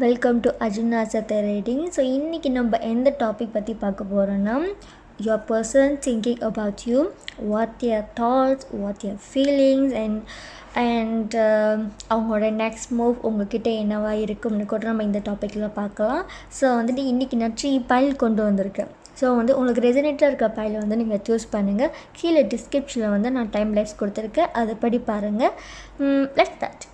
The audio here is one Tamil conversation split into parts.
வெல்கம் டு அர்ஜுனா சத்த ரேட்டிங். ஸோ இன்றைக்கி நம்ம எந்த டாபிக் பற்றி பார்க்க போகிறோன்னா, your person thinking about you, what their thoughts, what their feelings and அவங்களோட நெக்ஸ்ட் மூவ் உங்ககிட்ட என்னவா இருக்கும்னு கூட நம்ம இந்த டாப்பிக்கில் பார்க்கலாம். ஸோ வந்துட்டு இன்றைக்கி நான் 3 பைல் கொண்டு வந்திருக்கேன். ஸோ உங்களுக்கு ரெசனேட்டாக இருக்க பைலை நீங்கள் சூஸ் பண்ணுங்கள். கீழே டிஸ்கிரிப்ஷனில் நான் டைம் லைஃப்ஸ் கொடுத்துருக்கேன், அதை படி பாருங்கள். Let's start.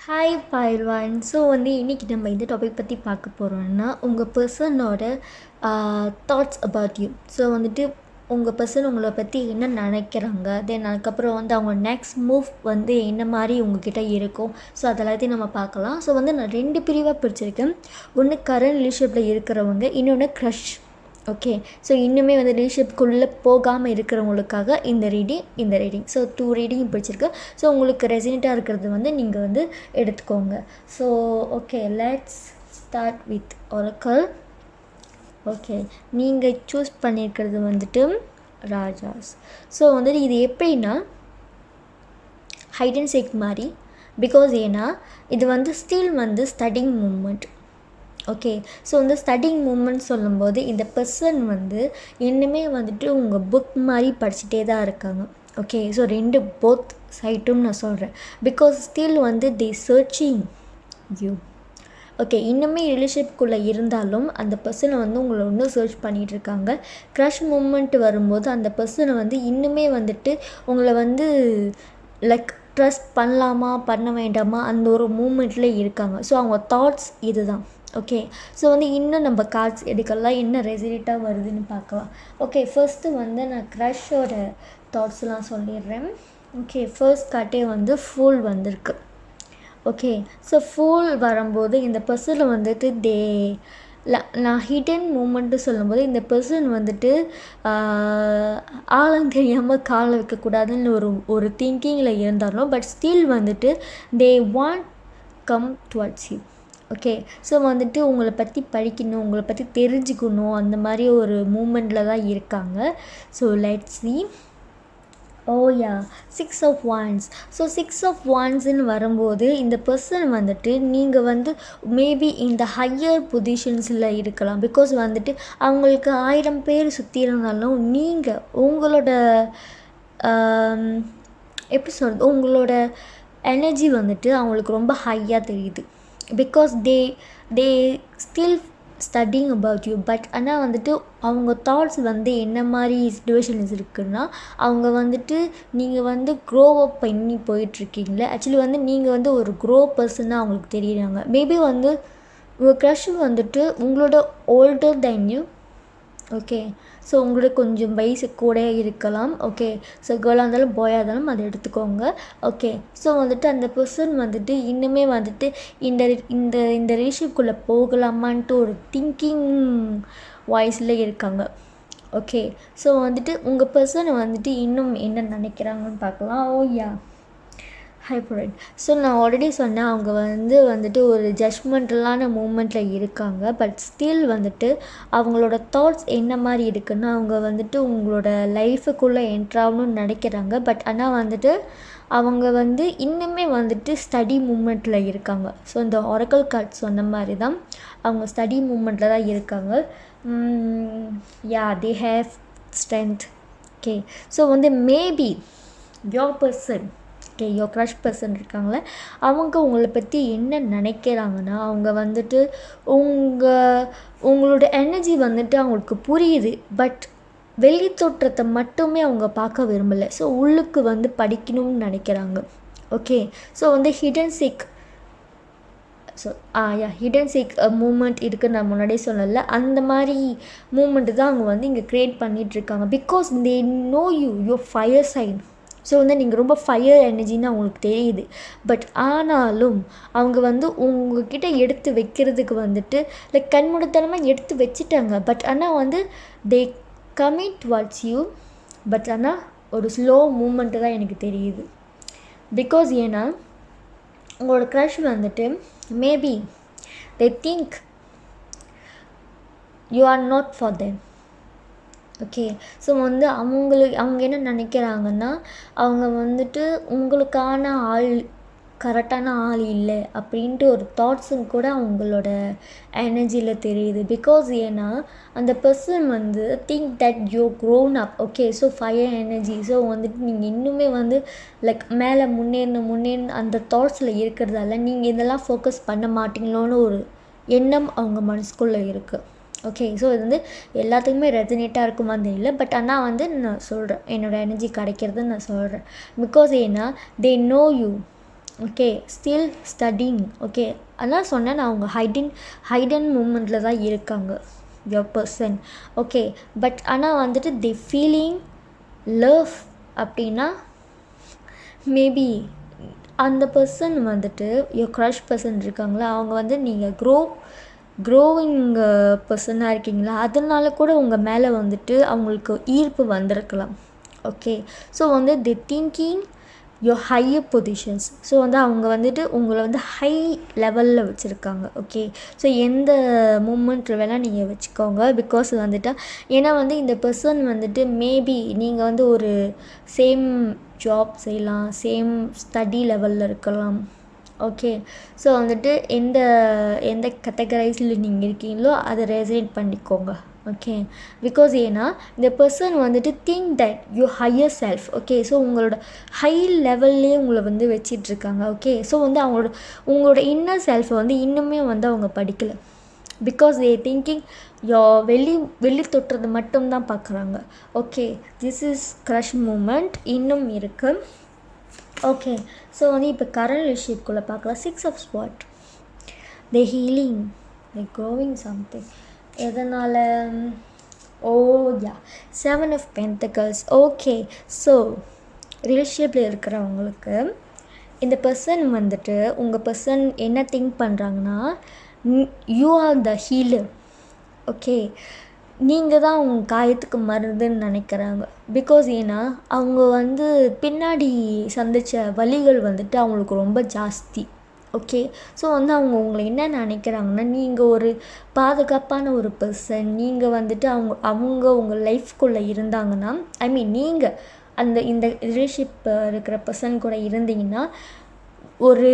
Hi Bayilvan. So இன்றைக்கி நம்ம இந்த டாபிக் பற்றி பார்க்க போகிறோன்னா, உங்கள் பர்சனோட தாட்ஸ் அபவுட் யூ. ஸோ உங்கள் பர்சன் உங்களை பற்றி என்ன நினைக்கிறாங்க, தென் அதுக்கப்புறம் அவங்க நெக்ஸ்ட் மூவ் என்ன மாதிரி உங்ககிட்ட இருக்கும். ஸோ அதெல்லாத்தையும் நம்ம பார்க்கலாம். ஸோ நான் 2 பிரிவாக பிரிச்சிருக்கேன். ஒன்று கரண்ட் ரிலேஷன்ஷிப்பில் இருக்கிறவங்க, இன்னொன்று க்ரஷ். ஓகே, ஸோ இன்னுமே ரிலேஷன்ஷிப்குள்ளே போகாமல் இருக்கிறவங்களுக்காக இந்த ரீடிங். ஸோ 2 ரீடிங் பிடிச்சிருக்கு. ஸோ உங்களுக்கு ரெசனேட்டாக இருக்கிறது நீங்கள் எடுத்துக்கோங்க. So okay, let's start with oracle. Okay, நீங்கள் சூஸ் பண்ணியிருக்கிறது ராஜாஸ். ஸோ இது எப்படின்னா ஹைட் அண்ட் சீக் மாதிரி. பிகாஸ் ஏன்னா இது still studying moment. Okay, so studying moment சொல்லும்போது இந்த பர்சன் இன்னுமே உங்கள் புக் மாதிரி படிச்சுட்டே தான் இருக்காங்க. ஓகே, ஸோ 2 போத் சைட்டும் நான் சொல்கிறேன். Because still they searching you. Okay, இன்னுமே ரிலேஷன்ஷிப்குள்ளே இருந்தாலும் அந்த பர்சனை உங்களை இன்னும் சர்ச் பண்ணிகிட்ருக்காங்க. க்ரஷ் மூமெண்ட் வரும்போது அந்த பர்சனை இன்னுமே உங்களை லைக் ட்ரஸ்ட் பண்ணலாமா பண்ண வேண்டாமா அந்த ஒரு மூமெண்ட்டில் இருக்காங்க. ஸோ அவங்க தாட்ஸ் இது தான். ஓகே, ஸோ இன்னும் நம்ம கார்ட்ஸ் எடுக்கலாம், என்ன ரெசனேட்டாக வருதுன்னு பார்க்கலாம். ஓகே, ஃபர்ஸ்ட்டு நான் க்ரஷோட தாட்ஸ்லாம் சொல்லிடுறேன். ஓகே, ஃபர்ஸ்ட் கார்ட்டே ஃபூல் வந்திருக்கு. ஓகே, ஸோ ஃபூல் வரும்போது இந்த பர்சனில் நான் ஹிடன் மூமெண்ட்டு சொல்லும்போது இந்த பர்சன் ஆழம் தெரியாமல் காலை வைக்கக்கூடாதுன்னு ஒரு திங்கிங்கில் இருந்தாலும், but still they want come towards you. Okay, so உங்களை பற்றி படிக்கணும், உங்களை பற்றி தெரிஞ்சுக்கணும், அந்த மாதிரி ஒரு மூமெண்ட்டில் தான் இருக்காங்க. So let's see. Oh yeah, 6 of Wands. So 6 of Wandsன்னு வரும்போது இந்த பர்சன் நீங்கள் மேபி இந்த ஹையர் பொசிஷன்ஸில் இருக்கலாம். பிகாஸ் அவங்களுக்கு 1000 பேர் சுற்றி இருந்தாலும் நீங்கள் உங்களோட எப்படி சொல்கிறது, உங்களோட எனர்ஜி அவங்களுக்கு ரொம்ப ஹையாக தெரியுது. Because they still studying about you. But ஆனால் அவங்க தாட்ஸ் என்ன மாதிரி சிச்சுவேஷன்ஸ் இருக்குன்னா, அவங்க நீங்கள் க்ரோ அப் பண்ணி போயிட்டுருக்கீங்களே. ஆக்சுவலி நீங்கள் ஒரு க்ரோ பர்சனாக அவங்களுக்கு தெரியுறாங்க. மேபி உங்கள் க்ரஷ் உங்களோட older then you. Okay, so உங்களுக்கு கொஞ்சம் வயசு கூட இருக்கலாம். ஓகே, ஸோ கேர்ளாக இருந்தாலும் பாயாக இருந்தாலும் அதை எடுத்துக்கோங்க. ஓகே, ஸோ அந்த பர்சன் இன்னுமே இந்த இந்த இந்த ரிலேஷன்ஷிப்குள்ளே போகலாமான்ட்டு ஒரு திங்கிங் வாய்ஸில் இருக்காங்க. ஓகே, ஸோ உங்கள் பர்சனை இன்னும் என்ன நினைக்கிறாங்கன்னு பார்க்கலாம். ஓ யா, ஹைப்ரைட். ஸோ நான் ஆல்ரெடி சொன்னேன், அவங்க ஒரு ஜட்ஜ்மெண்டலான மூமெண்ட்டில் இருக்காங்க. பட் ஸ்டில் அவங்களோட தாட்ஸ் என்ன மாதிரி இருக்குன்னா, அவங்க உங்களோட லைஃபுக்குள்ளே என்ட்ராகணும்னு நினைக்கிறாங்க. பட் ஆனால் அவங்க இன்னுமே ஸ்டடி மூமெண்ட்டில் இருக்காங்க. ஸோ இந்த ஒரக்கல் கார்ட் சொன்ன மாதிரி தான் அவங்க ஸ்டடி மூமெண்ட்டில் தான் இருக்காங்க. Yeah, they have strength. Okay, so maybe your person, okay, your crush person இருக்காங்களே, அவங்க உங்களை பற்றி என்ன நினைக்கிறாங்கன்னா, அவங்க உங்களோட எனர்ஜி அவங்களுக்கு புரியுது. பட் வெளி தோற்றத்தை மட்டுமே அவங்க பார்க்க விரும்பலை. ஸோ உள்ளுக்கு படிக்கணும்னு நினைக்கிறாங்க. Okay, so hidden seek. So hidden seek moment இருக்குன்னு நான் முன்னாடியே சொல்லலை. அந்த மாதிரி மூமெண்ட்டு தான் அவங்க இங்கே க்ரியேட் பண்ணிகிட்ருக்காங்க. Because they know you fire sign. So நீங்கள் ரொம்ப ஃபயர் எனர்ஜின்னு அவங்களுக்கு தெரியுது. பட் ஆனாலும் அவங்க உங்ககிட்ட எடுத்து வைக்கிறதுக்கு லைக் கண்மூடித்தனமாக எடுத்து வச்சுட்டாங்க. பட் ஆனால் தே கமிட் டுவர்ட்ஸ் யூ. பட் ஆனால் ஒரு ஸ்லோ மூமெண்ட்டு தான் எனக்கு தெரியுது. பிகாஸ் ஏன்னா உங்களோட crush maybe they think you or not for them. Okay, so அவங்க என்ன நினைக்கிறாங்கன்னா, அவங்க உங்களுக்கான ஆள் கரெக்டான ஆள் இல்லை அப்படின்ட்டு ஒரு தாட்ஸும் கூட அவங்களோட எனர்ஜியில் தெரியுது. பிகாஸ் ஏன்னா அந்த பர்சன் வந்து think that you grown up. Okay, so fire energy. So வந்துட்டு நீங்கள் இன்னுமே வந்து லைக் மேலே முன்னேறணும் அந்த தாட்ஸில் இருக்கிறதால நீங்கள் இதெல்லாம் ஃபோக்கஸ் பண்ண மாட்டீங்களோன்னு ஒரு எண்ணம் அவங்க மனசுக்குள்ளே இருக்குது. ஓகே, ஸோ இது வந்து எல்லாத்துக்குமே ரெசனேட்டாக இருக்குமான்னு தெரியல. பட் ஆனால் வந்து நான் சொல்கிறேன், என்னோடய எனர்ஜி கிடைக்கிறதுன்னு நான் சொல்கிறேன். பிகாஸ் ஏன்னா தே know you. Okay, still studying. Okay, அதான் சொன்னேன் நான், அவங்க ஹைடன் மூமெண்ட்டில் தான் இருக்காங்க யோர் பர்சன். ஓகே, பட் ஆனால் வந்துட்டு தே ஃபீலிங் லவ் அப்படின்னா மேபி அந்த பர்சன் வந்துட்டு யோர் க்ரஷ் பர்சன் இருக்காங்களா, அவங்க வந்து நீங்கள் க்ரோவிங் பர்சனாக இருக்கீங்களா, அதனால கூட உங்கள் மேலே வந்துட்டு அவங்களுக்கு ஈர்ப்பு வந்திருக்கலாம். ஓகே, ஸோ வந்து தி thinking your higher positions. So வந்து அவங்க வந்துட்டு உங்களை வந்து ஹை லெவலில் வச்சுருக்காங்க. ஓகே, ஸோ எந்த மூமெண்ட்டில் வேணால் நீங்கள் வச்சுக்கோங்க. பிகாஸ் வந்துட்டு ஏன்னா வந்து இந்த பர்சன் வந்துட்டு மேபி நீங்கள் வந்து ஒரு சேம் ஜாப் செய்யலாம், சேம் ஸ்டடி லெவலில் இருக்கலாம். ஓகே, ஸோ வந்துட்டு எந்த கேட்டகரைஸில் நீங்கள் இருக்கீங்களோ அதை ரெசனேட் பண்ணிக்கோங்க. ஓகே, பிகாஸ் ஏன்னா இந்த பர்சன் வந்துட்டு think that you higher self. Okay, so உங்களோட ஹை லெவல்லே உங்களை வந்து வச்சிட்ருக்காங்க. ஓகே, ஸோ வந்து உங்களோட இன்னர் செல்ஃபை வந்து இன்னுமே வந்து அவங்க படிக்கலை. பிகாஸ் தே திங்கிங் வெளி தொட்டுறது மட்டும்தான் பார்க்குறாங்க. Okay, this is crush moment இன்னும் இருக்குது. ஓகே, ஸோ வந்து இப்போ கரண்ட் ரிலேஷன்ஷிப்குள்ளே பார்க்கலாம். 6 of Swords, the healing, the growing something. எதனால்? யா 7 of Pentacles. ஓகே, ஸோ ரிலேஷன்ஷிப்பில் இருக்கிறவங்களுக்கு இந்த பர்சன் வந்துட்டு உங்கள் பர்சன் என்ன திங்க் பண்ணுறாங்கன்னா, you are the healer. Okay, நீங்கள் தான் அவங்க காயத்துக்கு மருந்துன்னு நினைக்கிறாங்க. பிகாஸ் ஏன்னா அவங்க வந்து பின்னாடி சந்தித்த வலிகள் வந்துட்டு அவங்களுக்கு ரொம்ப ஜாஸ்தி. ஓகே, ஸோ வந்து அவங்க உங்களை என்ன நினைக்கிறாங்கன்னா, நீங்கள் ஒரு பாதுகாப்பான ஒரு பர்சன். நீங்கள் வந்துட்டு அவங்க உங்கள் லைஃப்குள்ளே இருந்தாங்கன்னா, ஐ மீன் நீங்கள் இந்த ரிலேஷன்ஷிப் இருக்கிற பர்சன் கூட இருந்தீங்கன்னா ஒரு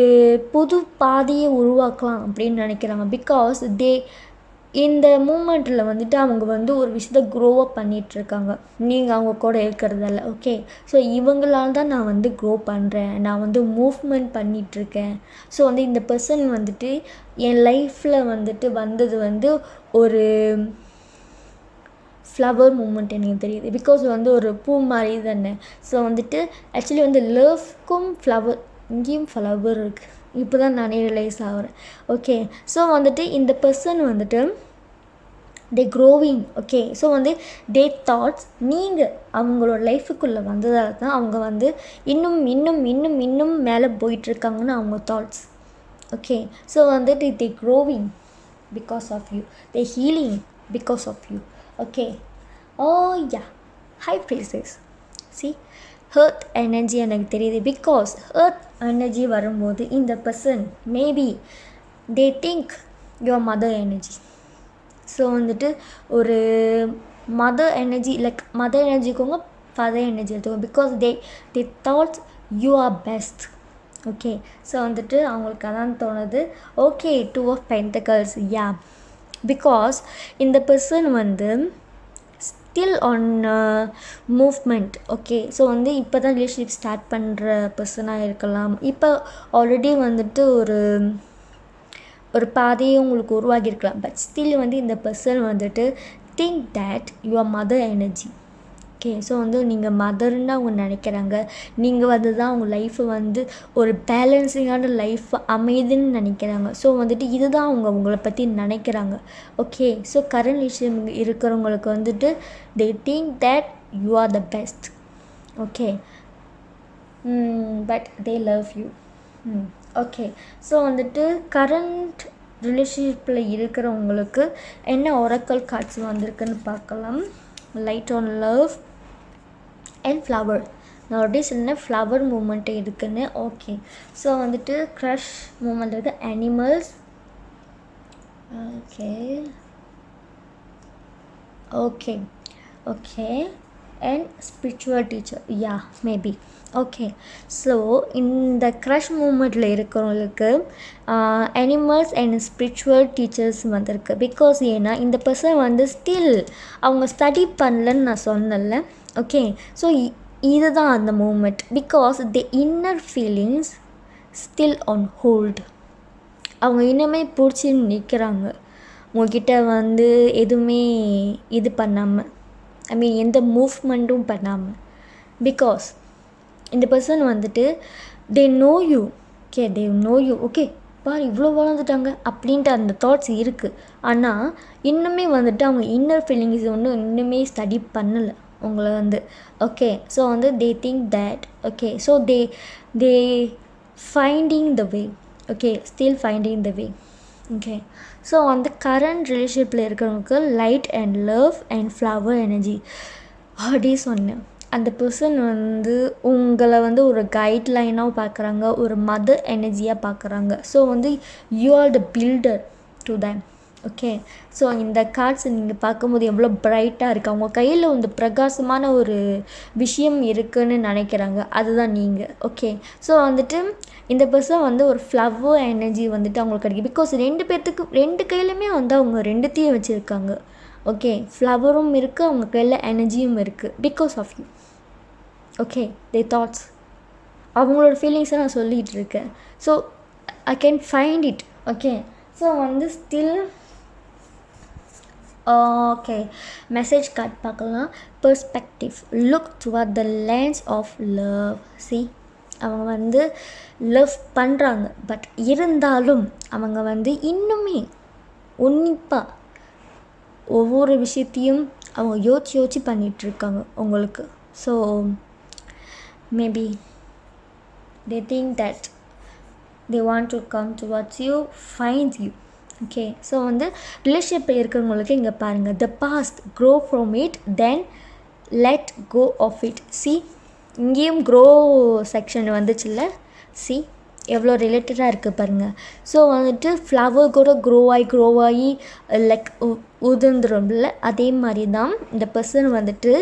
புது பாதையை உருவாக்கலாம் அப்படின்னு நினைக்கிறாங்க. பிகாஸ் இந்த மூமெண்ட்டில் வந்துட்டு அவங்க வந்து ஒரு விஷயத்தை க்ரோவப் பண்ணிகிட்ருக்காங்க நீங்கள் அவங்க கூட இருக்கிறதால. ஓகே, ஸோ இவங்களால் தான் நான் வந்து க்ரோ பண்ணுறேன், நான் வந்து மூவ்மெண்ட் பண்ணிகிட்ருக்கேன். ஸோ வந்து இந்த பர்சன் வந்துட்டு என் லைஃப்பில் வந்துட்டு வந்தது வந்து ஒரு ஃப்ளவர் மூமெண்ட் எனக்கு தெரியுது. பிகாஸ் வந்து ஒரு பூ மாதிரி தானே. ஸோ வந்துட்டு ஆக்சுவலி வந்து லவ்க்கும் ஃப்ளவர், இங்கேயும் ஃப்ளவர் இருக்குது. இப்போ தான் நானே ரியலைஸ் ஆகிறேன். ஓகே, ஸோ வந்துட்டு இந்த பர்சன் வந்துட்டு தே க்ரோவிங். ஓகே, ஸோ வந்து தே தாட்ஸ் நீங்கள் அவங்களோட லைஃபுக்குள்ளே வந்ததால் தான் அவங்க வந்து இன்னும் இன்னும் இன்னும் இன்னும் மேலே போயிட்டுருக்காங்கன்னு அவங்க தாட்ஸ். ஓகே, ஸோ வந்துட்டு they growing because of you, they healing because of you. Okay, yeah high praises. See hearth energy எனக்கு தெரியுது. பிகாஸ் ஹர்த் எனர்ஜி வரும்போது இந்த person maybe they think your mother energy. So வந்துட்டு ஒரு மதர் எனர்ஜி, லைக் மதர் எனர்ஜிக்கோங்க, ஃபாதர் எனர்ஜி எடுத்துக்கோங்க. Because they thoughts you are best. Okay, so வந்துட்டு அவங்களுக்கு அதான் தோணுது. Okay, 2 of Pentacles. Yeah, because இந்த பர்சன் வந்து still on movement. Okay, so வந்து இப்போ தான் ரிலேஷன்ஷிப் ஸ்டார்ட் பண்ணுற பர்சனாக இருக்கலாம். இப்போ ஆல்ரெடி வந்துட்டு ஒரு பாதையை உங்களுக்கு உருவாகியிருக்கலாம். பட் ஸ்டில் வந்து இந்த பர்சன் வந்துட்டு think that your mother energy. Okay, so வந்து நீங்கள் மதர்ன்னு அவங்க நினைக்கிறாங்க. நீங்கள் வந்து தான் அவங்க லைஃப்பை வந்து ஒரு பேலன்சிங்கான லைஃப் அமைதுன்னு நினைக்கிறாங்க. ஸோ வந்துட்டு இதுதான் அவங்க உங்களை பற்றி நினைக்கிறாங்க. ஓகே, ஸோ கரண்ட் விஷயம் இருக்கிறவங்களுக்கு வந்துட்டு they think that you are the best. Okay, but they love you. Okay, so வந்துட்டு கரண்ட் ரிலேஷன்ஷிப்பில் இருக்கிறவங்களுக்கு என்ன ஒராக்கல் கார்ட்ஸ் வந்திருக்குன்னு பார்க்கலாம். Light on love and flower. நான் ஆல்ரெடி சொன்னேன் ஃப்ளவர் மூமெண்ட் இருக்குன்னு. ஓகே, ஸோ வந்துட்டு க்ரஷ் மூமெண்ட் இருக்குது. Animals. Okay okay okay and spiritual teacher. Yeah, maybe. Okay, so இந்த க்ரஷ் மூமெண்ட்டில் இருக்கிறவங்களுக்கு அனிமல்ஸ் அண்ட் ஸ்பிரிச்சுவல் டீச்சர்ஸ் வந்திருக்கு. பிகாஸ் ஏன்னா இந்த பர்சன் வந்து ஸ்டில் அவங்க ஸ்டடி பண்ணலன்னு நான் சொன்னல. ஓகே, ஸோ இதுதான் அந்த moment. Because the inner feelings still on hold. அவங்க இன்னுமே பிடிச்சி நிற்கிறாங்க உங்ககிட்ட வந்து எதுவுமே இது பண்ணாமல், ஐ மீன் எந்த மூவ்மெண்ட்டும் பண்ணாமல். பிகாஸ் இந்த பர்சன் வந்துட்டு தே நோ யூ. ஓகே பாரு இவ்வளோ வளர்ந்துட்டாங்க அப்படின்ட்டு அந்த தாட்ஸ் இருக்குது. ஆனால் இன்னுமே வந்துட்டு அவங்க இன்னர் ஃபீலிங்ஸ் ஒன்றும் இன்னுமே ஸ்டடி பண்ணலை உங்களை வந்து. ஓகே, ஸோ வந்து they think that. Okay, so they finding the way. Okay, still finding the way. Okay, so அந்த கரண்ட் ரிலேஷன்ஷிப்பில் இருக்கிறவங்களுக்கு light and love and flower energy அப்படியே சொன்னேன். அந்த பர்சன் வந்து உங்களை வந்து ஒரு கைட்லைனாக பார்க்குறாங்க, ஒரு மதர் எனர்ஜியாக பார்க்குறாங்க. ஸோ வந்து you are the filter to them. Okay, so இந்த கார்ட்ஸ் நீங்கள் பார்க்கும்போது எவ்வளோ பிரைட்டாக இருக்குது. அவங்க கையில் வந்து பிரகாசமான ஒரு விஷயம் இருக்குதுன்னு நினைக்கிறாங்க, அதுதான் நீங்கள். ஓகே, ஸோ வந்துட்டு இந்த பர்சன் வந்து ஒரு ஃப்ளவர் எனர்ஜி வந்துட்டு அவங்களுக்கு கிடைக்கும். பிகாஸ் ரெண்டு கையிலுமே வந்து அவங்க ரெண்டுத்தையும் வச்சுருக்காங்க. ஓகே, ஃப்ளவரும் இருக்குது, அவங்க கையில் எனர்ஜியும் இருக்குது. Because of you. Okay, they thoughts, அவங்களோட ஃபீலிங்ஸை நான் சொல்லிகிட்டு இருக்கேன். So I can find it. Okay, so வந்து ஸ்டில் ஓகே, மெசேஜ் கார்ட் பார்க்கலாம். Perspective, look toward the lens of love. See, அவங்க வந்து லவ் பண்ணுறாங்க, பட் இருந்தாலும் அவங்க வந்து இன்னுமே உன்னிப்பாக ஒவ்வொரு விஷயத்தையும் அவங்க யோசிச்சு பண்ணிகிட்ருக்காங்க உங்களுக்கு. So maybe they think that they want to come towards you, find you. Okay, so வந்து ரிலேஷன்ஷிப்பில் இருக்கிறவங்களுக்கு இங்கே பாருங்கள், the past grow from it, then let go of it. C, இங்கேயும் க்ரோ செக்ஷன் வந்துச்சுல்ல. சி, எவ்வளோ ரிலேட்டடாக இருக்குது பாருங்கள். ஸோ வந்துட்டு ஃப்ளவர் கூட க்ரோ ஆகி லைக் உதிர்ந்துரும்ல, அதே மாதிரி தான் இந்த பர்சன் வந்துட்டு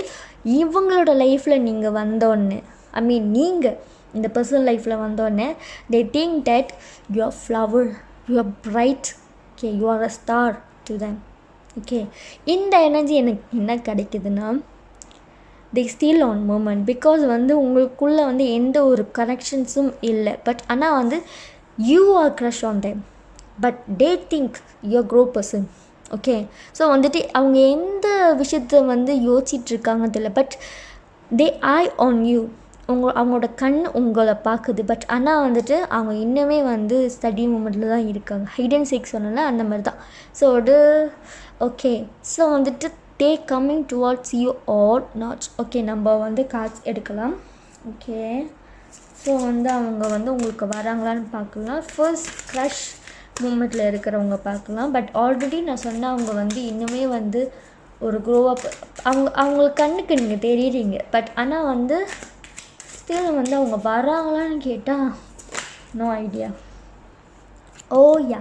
இவங்களோட லைஃப்பில் நீங்கள் வந்தோடனே, ஐ மீன் நீங்கள் இந்த பர்சனல் லைஃப்பில் வந்தோடனே they think that you are flower, you are bright. Okay, you are a star to them. Okay, இந்த எனர்ஜி எனக்கு என்ன கிடைக்குதுன்னா they still on moment. Because வந்து உங்களுக்குள்ளே வந்து எந்த ஒரு கனெக்ஷன்ஸும் இல்லை, பட் ஆனால் வந்து you are crush on them, but they think you R grow person. Okay, so வந்துட்டு அவங்க எந்த விஷயத்தை வந்து யோசிச்சுட்ருக்காங்கன்னு தெரியல, but they I on you. அவங்களோட கண் உங்களை பார்க்குது, பட் ஆனால் வந்துட்டு அவங்க இன்னுமே வந்து ஸ்டடி மூமெண்ட்டில் தான் இருக்காங்க. ஹைட் அண்ட் சீக் சொன்னல அந்த மாதிரி தான். ஸோ அது ஓகே, ஸோ வந்துட்டு தே coming towards you or not. Okay, நம்ம வந்து கார்ட்ஸ் எடுக்கலாம். ஓகே, ஸோ வந்து அவங்க வந்து உங்களுக்கு வராங்களான்னு பார்க்கலாம். ஃபர்ஸ்ட் க்ரஷ் மூமெண்ட்டில் இருக்கிறவங்க பார்க்கலாம். பட் ஆல்ரெடி நான் சொன்னேன், அவங்க வந்து இன்னுமே வந்து ஒரு க்ரோஅப், அவங்களுக்கு கண்ணுக்கு நீங்கள் தெரியுறீங்க, பட் ஆனால் வந்து ஸ்டில் வந்து அவங்க வராங்களான்னு கேட்டால் no idea. Oh yeah,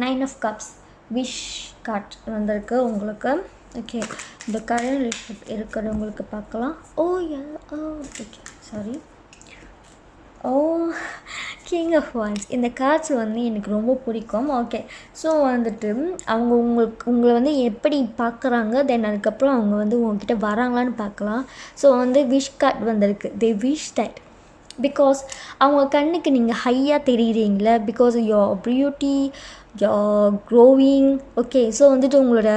9 of Cups wish card வந்திருக்கு உங்களுக்கு. ஓகே, இந்த கரண்ட் ரிலேஷன்ஷிப் இருக்கிறவங்களுக்கு பார்க்கலாம். Oh yeah, okay sorry. Oh, king of wands. இந்த கார்ட்ஸ் வந்து எனக்கு ரொம்ப பிடிக்கும். ஓகே, ஸோ வந்துட்டு அவங்க உங்களை வந்து எப்படி பார்க்குறாங்க, தென் அதுக்கப்புறம் அவங்க வந்து உங்ககிட்ட வராங்களான்னு பார்க்கலாம். ஸோ வந்து விஷ் கார்ட் வந்திருக்கு. தே விஷ் தட் பிகாஸ் அவங்க கண்ணுக்கு நீங்கள் ஹையாக தெரியுறீங்களே, because your beauty, your growing. Okay, so வந்துட்டு உங்களோட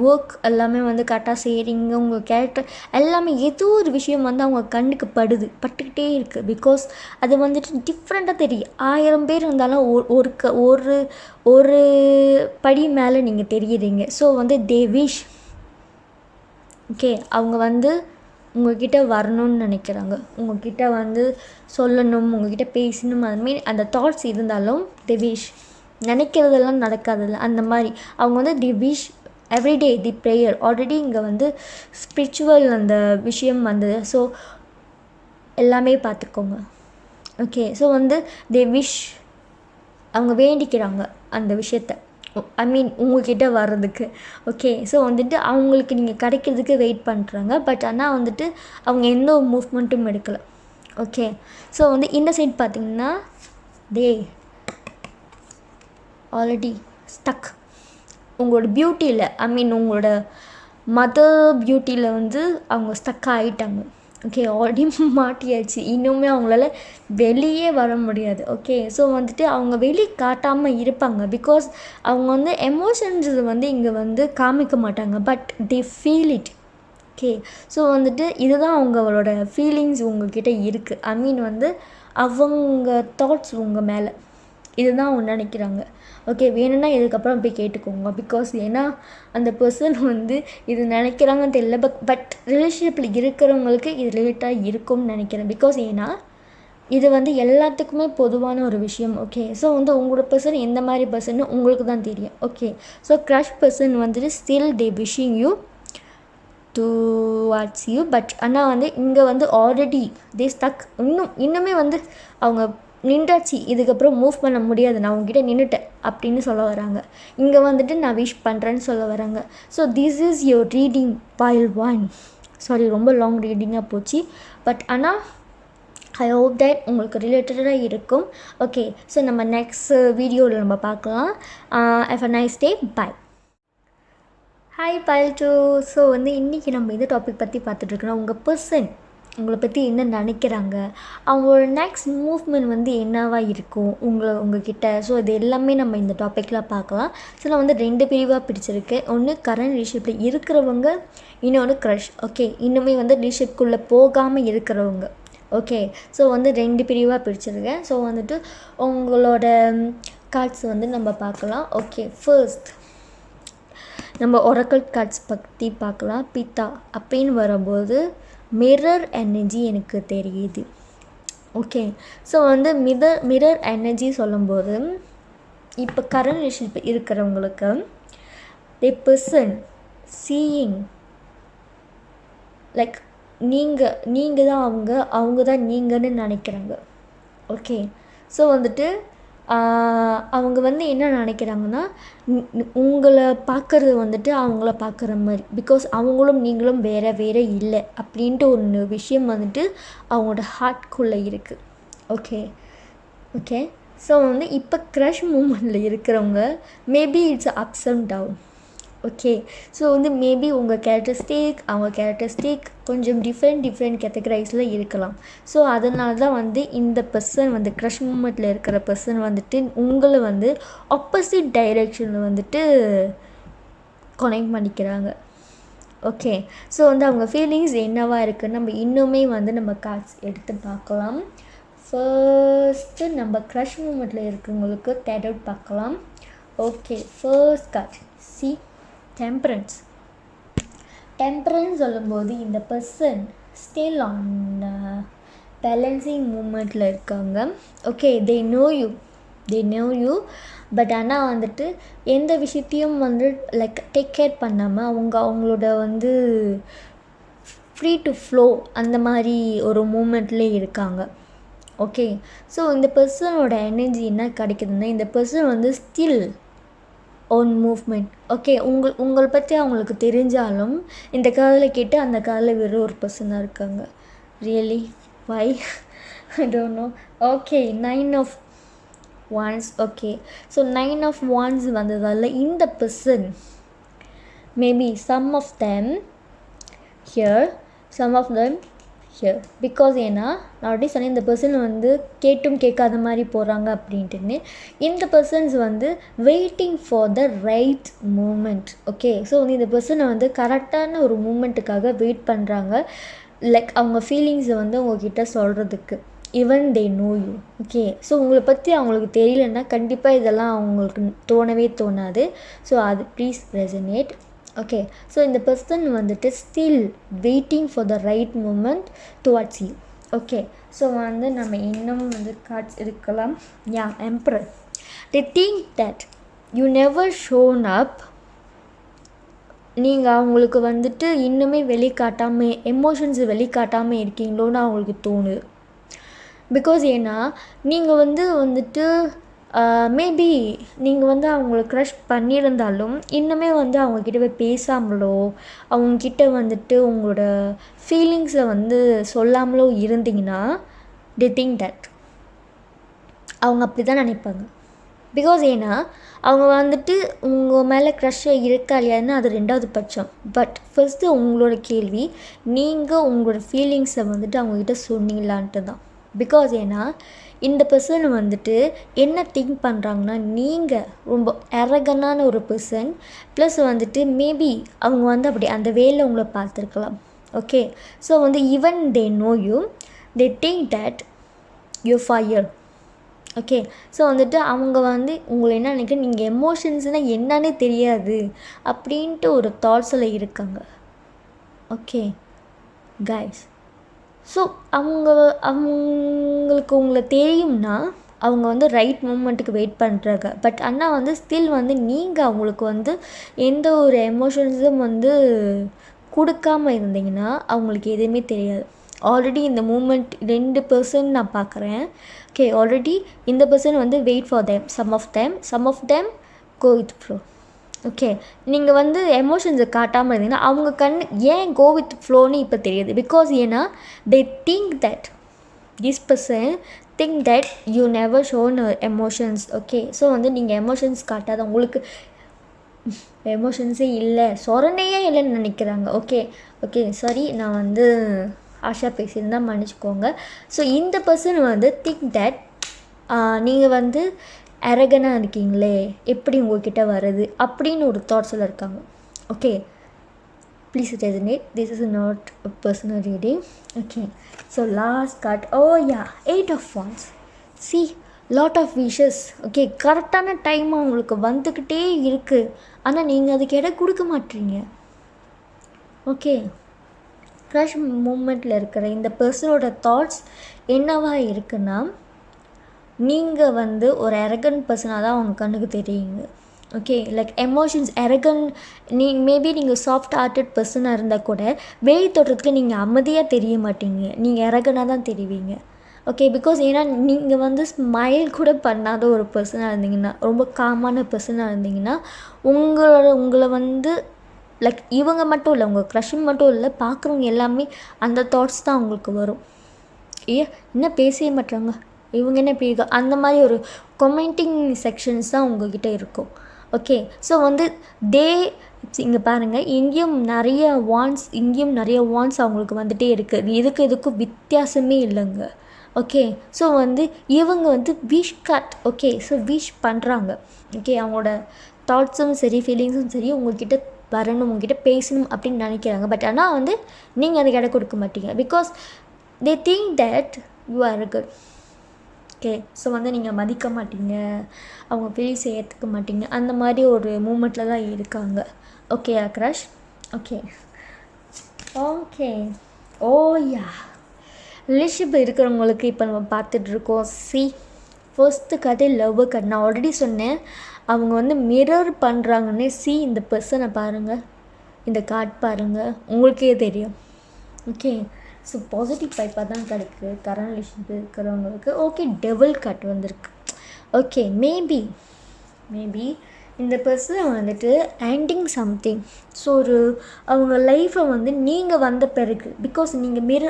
ஒர்க் எல்லாமே வந்து கரெக்டாக செய்கிறீங்க, உங்கள் கேரக்டர் எல்லாமே ஏதோ ஒரு விஷயம் வந்து அவங்க கண்ணுக்கு பட்டுக்கிட்டே இருக்குது. பிகாஸ் அது வந்துட்டு டிஃப்ரெண்ட்டாக தெரியும். 1000 பேர் இருந்தாலும் ஒரு படி மேலே நீங்கள் தெரியுறீங்க. ஸோ வந்து தே விஷ். ஓகே, அவங்க வந்து உங்கள்கிட்ட வரணும்னு நினைக்கிறாங்க, உங்கள்கிட்ட வந்து சொல்லணும், உங்கள்கிட்ட பேசணும், அதுமாரி அந்த தாட்ஸ் இருந்தாலும் தே விஷ். நினைக்கிறதெல்லாம் நடக்காதில்ல, அந்த மாதிரி அவங்க வந்து தி விஷ் எவ்ரிடே, தி ப்ரேயர். ஆல்ரெடி இங்கே வந்து ஸ்பிரிச்சுவல் அந்த விஷயம் வந்தது. ஸோ எல்லாமே பார்த்துக்கோங்க. ஓகே, ஸோ வந்து தே விஷ், அவங்க வேண்டிக்கிறாங்க அந்த விஷயத்த. ஐ மீன் உங்ககிட்ட வர்றதுக்கு. ஓகே, ஸோ வந்துட்டு அவங்களுக்கு நீங்கள் கிடைக்கிறதுக்கு வெயிட் பண்ணுறாங்க. பட் ஆனால் வந்துட்டு அவங்க எந்த ஒரு மூவ்மெண்ட்டும் எடுக்கலை. ஓகே, ஸோ வந்து இந்த சைட் பார்த்திங்கன்னா தே ஆல்ரெடி ஸ்டக். உங்களோட பியூட்டியில், ஐ மீன் உங்களோட மதர் பியூட்டியில் வந்து அவங்க ஸ்டக் ஆகிட்டாங்க. ஓகே, ஆல்ரெடி மாட்டியாச்சு. இன்னுமே அவங்களால வெளியே வர முடியாது. ஓகே, ஸோ வந்துட்டு அவங்க வெளியே காட்டாமல் இருப்பாங்க. பிகாஸ் அவங்க வந்து எமோஷன்ஸ் வந்து இங்கே வந்து காமிக்க மாட்டாங்க. But they feel it. Okay, so வந்துட்டு இதுதான் அவங்களோட ஃபீலிங்ஸ் உங்கள்கிட்ட இருக்குது. ஐ மீன் வந்து அவங்க தாட்ஸ் உங்கள் மேலே இதுதான் அவங்க நினைக்கிறாங்க. ஓகே, வேணும்னா இதுக்கப்புறம் போய் கேட்டுக்கோங்க. பிகாஸ் ஏன்னா அந்த பர்சன் வந்து இது நினைக்கிறாங்கன்னு தெரியல. பட் ரிலேஷன்ஷிப்பில் இருக்கிறவங்களுக்கு இது ரிலேட்டாக இருக்கும்னு நினைக்கிறேன். பிகாஸ் ஏன்னா இது வந்து எல்லாத்துக்குமே பொதுவான ஒரு விஷயம். ஓகே, ஸோ வந்து உங்களோட பர்சன் எந்த மாதிரி பர்சன்னு உங்களுக்கு தான் தெரியும். ஓகே, ஸோ க்ரஷ் பர்சன் வந்துட்டு still they wishing you towards you. But ஆனால் வந்து இங்கே வந்து ஆல்ரெடி தே ஸ்டக். இன்னுமே வந்து அவங்க நின்றாச்சு, இதுக்கப்புறம் மூவ் பண்ண முடியாது, நான் உங்ககிட்ட நின்றுட்டேன் அப்படின்னு சொல்ல வராங்க. இங்கே வந்துட்டு நான் விஷ் பண்ணுறேன்னு சொல்ல வராங்க. So this is your reading file 1. Sorry, ரொம்ப லாங் ரீடிங்காக போச்சு. பட் ஆனால் ஐ ஹோப் தட் உங்களுக்கு ரிலேட்டடாக இருக்கும். ஓகே, ஸோ நம்ம நெக்ஸ்ட் வீடியோவில் நம்ம பார்க்கலாம். Have a nice day. Bye. Hi pile 2. So வந்து இன்றைக்கி நம்ம இந்த டாபிக் பற்றி பார்த்துட்ருக்கோம். உங்கள் பர்சன் உங்களை பற்றி என்ன நினைக்கிறாங்க, அவங்களோட நெக்ஸ்ட் மூவ்மெண்ட் வந்து என்னவாக இருக்கும் உங்கள்கிட்ட. ஸோ இது எல்லாமே நம்ம இந்த டாப்பிக்கில் பார்க்கலாம். ஸோ நான் வந்து 2 பிரிவாக பிரிச்சிருக்கேன். ஒன்று கரண்ட் ரிலேஷன்ஷிப்பில் இருக்கிறவங்க, இன்னொன்று க்ரஷ். ஓகே, இன்னுமே வந்து ரிலேஷன்ஷிப்குள்ளே போகாமல் இருக்கிறவங்க. ஓகே, ஸோ வந்து 2 பிரிவாக பிரிச்சிருக்கேன். ஸோ வந்துட்டு உங்களோட கார்ட்ஸ் வந்து நம்ம பார்க்கலாம். ஓகே, ஃபர்ஸ்ட் நம்ம ஒரக்கல் கார்ட்ஸ் பற்றி பார்க்கலாம். பித்தா அப்படின்னு வரும்போது மிரர் எனர்ஜி எனக்கு தெரியுது. ஓகே, ஸோ வந்து மிரர் எனர்ஜி சொல்லும்போது இப்போ கரண்ட் ரிலேஷன்ஷிப் இருக்கிறவங்களுக்கு தி பர்சன் சீயிங் லைக் நீங்கள் தான் அவங்க தான் நீங்கன்னு நினைக்கிறாங்க. ஓகே, ஸோ வந்துட்டு அவங்க வந்து என்ன நினைக்கிறாங்கன்னா உங்களை பார்க்குறது வந்துட்டு அவங்கள பார்க்குற மாதிரி. பிகாஸ் அவங்களும் நீங்களும் வேறு இல்லை அப்படின்ட்டு ஒரு விஷயம் வந்துட்டு அவங்களோட ஹார்ட்குள்ளே இருக்குது. ஓகே, ஸோ வந்து இப்போ க்ரஷ் மூமெண்ட்டில் இருக்கிறவங்க maybe it's ups and down. Okay, so வந்து மேபி உங்கள் கேரக்டரிஸ்டிக் அவங்க கேரக்டரிஸ்டிக் கொஞ்சம் டிஃப்ரெண்ட் கேட்டகரைஸில் இருக்கலாம். ஸோ அதனால தான் வந்து இந்த பர்சன் வந்து க்ரஷ் மூமெண்ட்டில் இருக்கிற பர்சன் வந்துட்டு உங்களை வந்து ஆப்போசிட் டைரெக்ஷனில் வந்துட்டு கனெக்ட் பண்ணிக்கிறாங்க. ஓகே, ஸோ வந்து அவங்க ஃபீலிங்ஸ் என்னவாக இருக்குதுன்னு நம்ம இன்னுமே வந்து நம்ம கார்ட்ஸ் எடுத்து பார்க்கலாம். ஃபர்ஸ்ட்டு நம்ம க்ரஷ் மூமெண்ட்டில் இருக்கிறவங்களுக்கு டேரோட் பார்க்கலாம். Okay, first card C temperance சொல்லும்போது இந்த பர்சன் ஸ்டில் ஆன் பேலன்சிங் மூமெண்ட்டில் இருக்காங்க. Okay, they know you but ஆனால் வந்துட்டு எந்த விஷயத்தையும் வந்து லைக் டேக் கேர் பண்ணாமல் அவங்களோட வந்து ஃப்ரீ டு ஃப்ளோ அந்த மாதிரி ஒரு மூமெண்ட்லேயே இருக்காங்க. ஓகே, ஸோ இந்த பர்சனோட எனர்ஜி என்ன கிடைக்குதுன்னா இந்த பர்சன் வந்து ஸ்டில் ஓன் மூவ்மெண்ட். ஓகே, உங்களை பற்றி அவங்களுக்கு தெரிஞ்சாலும் இந்த காதில் கேட்டு அந்த காதில் வெறும் ஒரு பர்சனாக இருக்காங்க. Really why I don't know. Okay, 9 of Wands. Okay, so 9 of Wands வந்ததால் இந்த person maybe some of them here because ஏன்னா நான் ஆல்ரெடி சொன்னேன் இந்த பர்சன் வந்து கேட்டும் கேட்காத மாதிரி போகிறாங்க அப்படின்ட்டுன்னு. இந்த பர்சன்ஸ் வந்து waiting for the right moment. Okay, so வந்து இந்த பர்சனை வந்து கரெக்டான ஒரு மூமெண்ட்டுக்காக வெயிட் பண்ணுறாங்க. லைக் அவங்க ஃபீலிங்ஸை வந்து உங்ககிட்ட சொல்கிறதுக்கு. Even they know you. Okay, so உங்களை பற்றி அவங்களுக்கு தெரியலன்னா கண்டிப்பாக இதெல்லாம் அவங்களுக்கு தோணவே தோணாது. ஸோ அது ப்ளீஸ் ரெசனேட். ஓகே, ஸோ இந்த பர்சன் வந்துட்டு still waiting for the right moment towards you. Okay, so வந்து நம்ம இன்னும் வந்து கார்ட்ஸ் இருக்கலாம். Yeah, emperor. they think that you never shown up. நீங்கள் அவங்களுக்கு வந்துட்டு இன்னுமே வெளிக்காட்டாமல் எமோஷன்ஸை வெளிக்காட்டாமல் இருக்கீங்களோன்னு அவங்களுக்கு தோணுது. பிகாஸ் ஏன்னா நீங்கள் வந்துட்டு மேபி நீங்கள் வந்து அவங்கள க்ரஷ் பண்ணியிருந்தாலும் இன்னுமே வந்து அவங்கக்கிட்ட போய் பேசாமலோ அவங்கக்கிட்ட வந்துட்டு உங்களோட ஃபீலிங்ஸை வந்து சொல்லாமலோ இருந்தீங்கன்னா they think that அவங்க அப்படி தான் நினைப்பாங்க. பிகாஸ் ஏன்னா அவங்க வந்துட்டு உங்கள் மேலே க்ரஷ்ஷை இருக்கா இல்லையான்னு அது ரெண்டாவது பட்சம். பட் ஃபஸ்ட்டு உங்களோட கேள்வி நீங்கள் உங்களோட ஃபீலிங்ஸை வந்துட்டு அவங்கக்கிட்ட சொன்னீங்களான்ட்டு தான். பிகாஸ் ஏன்னா இந்த பர்சன் வந்துட்டு என்ன திங்க் பண்ணுறாங்கன்னா நீங்கள் ரொம்ப அரகனான ஒரு பர்சன், ப்ளஸ் வந்துட்டு மேபி அவங்க வந்து அப்படி அந்த வேலை உங்களை பார்த்துருக்கலாம். ஓகே, ஸோ வந்து even they know you, they think that you fire. Okay, so வந்துட்டு அவங்க வந்து உங்களை என்ன நினைக்கிறேன், நீங்கள் எமோஷன்ஸ்னால் என்னன்னே தெரியாது அப்படின்ட்டு ஒரு தாட்ஸில் இருக்காங்க. ஓகே கைஸ், ஸோ அவங்களுக்கு உங்களை தெரியும்னா அவங்க வந்து ரைட் மூமெண்ட்டுக்கு வெயிட் பண்ணுறாங்க. பட் ஆனால் வந்து ஸ்டில் வந்து நீங்கள் அவங்களுக்கு வந்து எந்த ஒரு எமோஷன்ஸும் வந்து கொடுக்காமல் இருந்தீங்கன்னா அவங்களுக்கு எதுவுமே தெரியாது. ஆல்ரெடி இந்த மூமெண்ட் 2% நான் பார்க்குறேன். ஓகே, ஆல்ரெடி இந்த பர்சன் வந்து wait for them, some of them go with flow. Okay, நீங்கள் வந்து எமோஷன்ஸை காட்டாமல் இருந்தீங்கன்னா அவங்க ஏன் கோ வித் ஃப்ளோன்னு இப்போ தெரியுது. பிகாஸ் ஏன்னா தே think that this person think that you never shown emotions. Okay, so வந்து நீங்கள் எமோஷன்ஸ் காட்டாத உங்களுக்கு எமோஷன்ஸே இல்லை, சொரணையே இல்லைன்னு நினைக்கிறாங்க. ஓகே சாரி, நான் வந்து ஆஷா பேசியிருந்தால் மன்னிச்சிக்கோங்க. ஸோ இந்த பர்சன் வந்து திங்க் தட் நீங்கள் வந்து அரகனாக இருக்கீங்களே, எப்படி உங்கள்கிட்ட வருது அப்படின்னு ஒரு தாட்ஸில் இருக்காங்க. Okay, please resonate, this is not a personal reading. Okay, so last card, yeah 8 of Wands. See lot of wishes. Okay, கரெக்டான டைம் அவங்களுக்கு வந்துக்கிட்டே இருக்குது, ஆனால் நீங்கள் அதுக்கு இடம் கொடுக்க மாட்டீங்க. ஓகே, க்ரஷ் மூமெண்ட்டில் இருக்கிற இந்த பர்சனோட தாட்ஸ் என்னவா இருக்குன்னா, நீங்கள் வந்து ஒரு அரகன்ட் பர்சனாக தான் அவங்க கண்ணுக்கு தெரியுங்க. Okay, like emotions Arakan, maybe நீங்கள் சாஃப்ட் ஹார்ட்டட் பர்சனாக இருந்தால் கூட வெளி தோற்றத்துக்கு நீங்கள் அமைதியாக தெரிய மாட்டீங்க, நீங்கள் அரகனாக தான் தெரிவிங்க. ஓகே, பிகாஸ் ஏன்னா நீங்கள் வந்து ஸ்மைல் கூட பண்ணாத ஒரு பர்சனாக இருந்தீங்கன்னா, ரொம்ப காமான பர்சனாக இருந்தீங்கன்னா உங்களை வந்து லைக் இவங்க மட்டும் இல்லை, உங்கள் க்ரஷ் மட்டும் இல்லை, பார்க்குறவங்க எல்லாமே அந்த தாட்ஸ் தான் அவங்களுக்கு வரும். என்ன பேசவே மாட்டாங்க இவங்க, என்ன இப்படி இருக்கா, அந்த மாதிரி ஒரு கொமெண்டிங் செக்ஷன்ஸ் தான் உங்ககிட்ட இருக்கும். ஓகே, ஸோ வந்து இங்கே பாருங்கள், இங்கேயும் நிறைய வான்ஸ் அவங்களுக்கு வந்துகிட்டே இருக்குது. இதுக்கும் வித்தியாசமே இல்லைங்க. ஓகே, ஸோ வந்து இவங்க வந்து wish cut. Okay, so wish பண்ணுறாங்க. ஓகே, அவங்களோட தாட்ஸும் சரி ஃபீலிங்ஸும் சரி உங்கள்கிட்ட வரணும், உங்ககிட்ட பேசணும் அப்படின்னு நினைக்கிறாங்க. பட் ஆனால் வந்து நீங்கள் அதுக்கு இடம் கொடுக்க மாட்டீங்க. Because they think that you are good. Okay, so வந்து நீங்கள் மதிக்க மாட்டீங்க, அவங்க ஃபீலிங்ஸை ஏற்றுக்க மாட்டீங்க, அந்த மாதிரி ஒரு மூமெண்ட்டில் தான் இருக்காங்க. Okay crush. Okay yeah relationship இருக்கிறவங்களுக்கு இப்போ நம்ம பார்த்துட்ருக்கோம். ஃபர்ஸ்ட்டு கதை லவ் கார்டு. நான் ஆல்ரெடி சொன்னேன், அவங்க வந்து மிரர் பண்ணுறாங்கன்னே. இந்த பர்சனை பாருங்கள், இந்த கார்டு பாருங்கள், உங்களுக்கே தெரியும். ஓகே, ஸோ பாசிட்டிவ் வைப்பாக தான் கிடைக்கு கரண்ட் ரிலேஷன்ஷிப் இருக்கிறவங்களுக்கு. ஓகே, டெவல் கார்டு வந்திருக்கு. ஓகே, மேபி இந்த பர்சன் வந்துட்டு எண்டிங் சம்திங். ஸோ அவங்க லைஃப்பை வந்து நீங்கள் வந்த பிறகு, பிகாஸ் நீங்கள்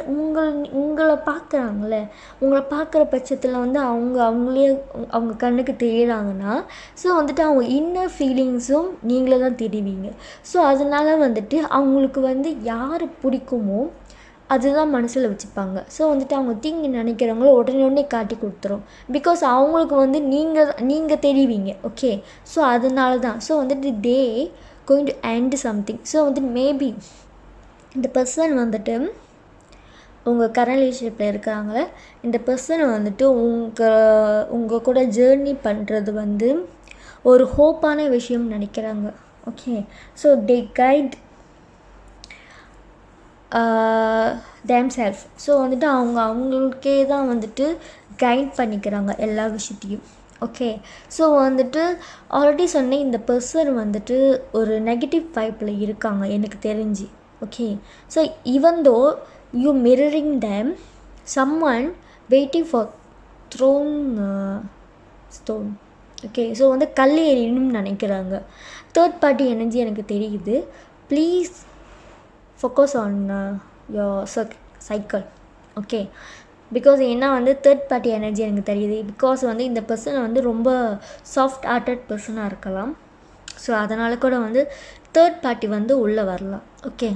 உங்களை பார்க்குறாங்கள, உங்களை பார்க்குற பட்சத்தில் வந்து அவங்க கண்ணுக்கு தெரியுறாங்கன்னா, ஸோ வந்துட்டு அவங்க இன்னர் ஃபீலிங்ஸும் நீங்களே தான் தெரிவிங்க. ஸோ அதனால் வந்துட்டு அவங்களுக்கு வந்து யார் பிடிக்குமோ அதுதான் மனசில் வச்சுப்பாங்க. ஸோ வந்துட்டு அவங்க தீங்கு நினைக்கிறவங்கள உடனே காட்டி கொடுத்துரும். பிகாஸ் அவங்களுக்கு வந்து நீங்கள் தெரிவிங்க. ஓகே, ஸோ அதனால தான். ஸோ வந்துட்டு தே going to end something. So வந்துட்டு மேபி இந்த பர்சன் வந்துட்டு உங்கள் கரண்ட் ரிலேஷன்ஷிப்பில் இருக்கிறாங்கள, இந்த பர்சன் வந்துட்டு உங்கள் கூட ஜேர்னி பண்ணுறது வந்து ஒரு ஹோப்பான விஷயம் நினைக்கிறாங்க. Okay, so they guide themselves. So வந்துட்டு அவங்களுக்கே தான் வந்துட்டு கைட் பண்ணிக்கிறாங்க எல்லா விஷயத்தையும். ஓகே, ஸோ வந்துட்டு ஆல்ரெடி சொன்னேன், இந்த பர்சன் வந்துட்டு ஒரு நெகட்டிவ் வைப்பில் இருக்காங்க எனக்கு தெரிஞ்சு. Okay, so even though you mirroring them, someone waiting for stone. Okay, so வந்து கல் எறியணும்னு நினைக்கிறாங்க. தேர்ட் பார்ட்டி எனர்ஜி எனக்கு தெரியுது. Please focus on your cycle. Okay, because ஏன்னா வந்து தேர்ட் பார்ட்டி எனர்ஜி எனக்கு தெரியுது. பிகாஸ் வந்து இந்த பர்சன் வந்து ரொம்ப சாஃப்ட் ஹார்ட்டட் பர்சனாக இருக்கலாம். ஸோ அதனால் கூட வந்து தேர்ட் பார்ட்டி வந்து உள்ளே வரலாம். ஓகே,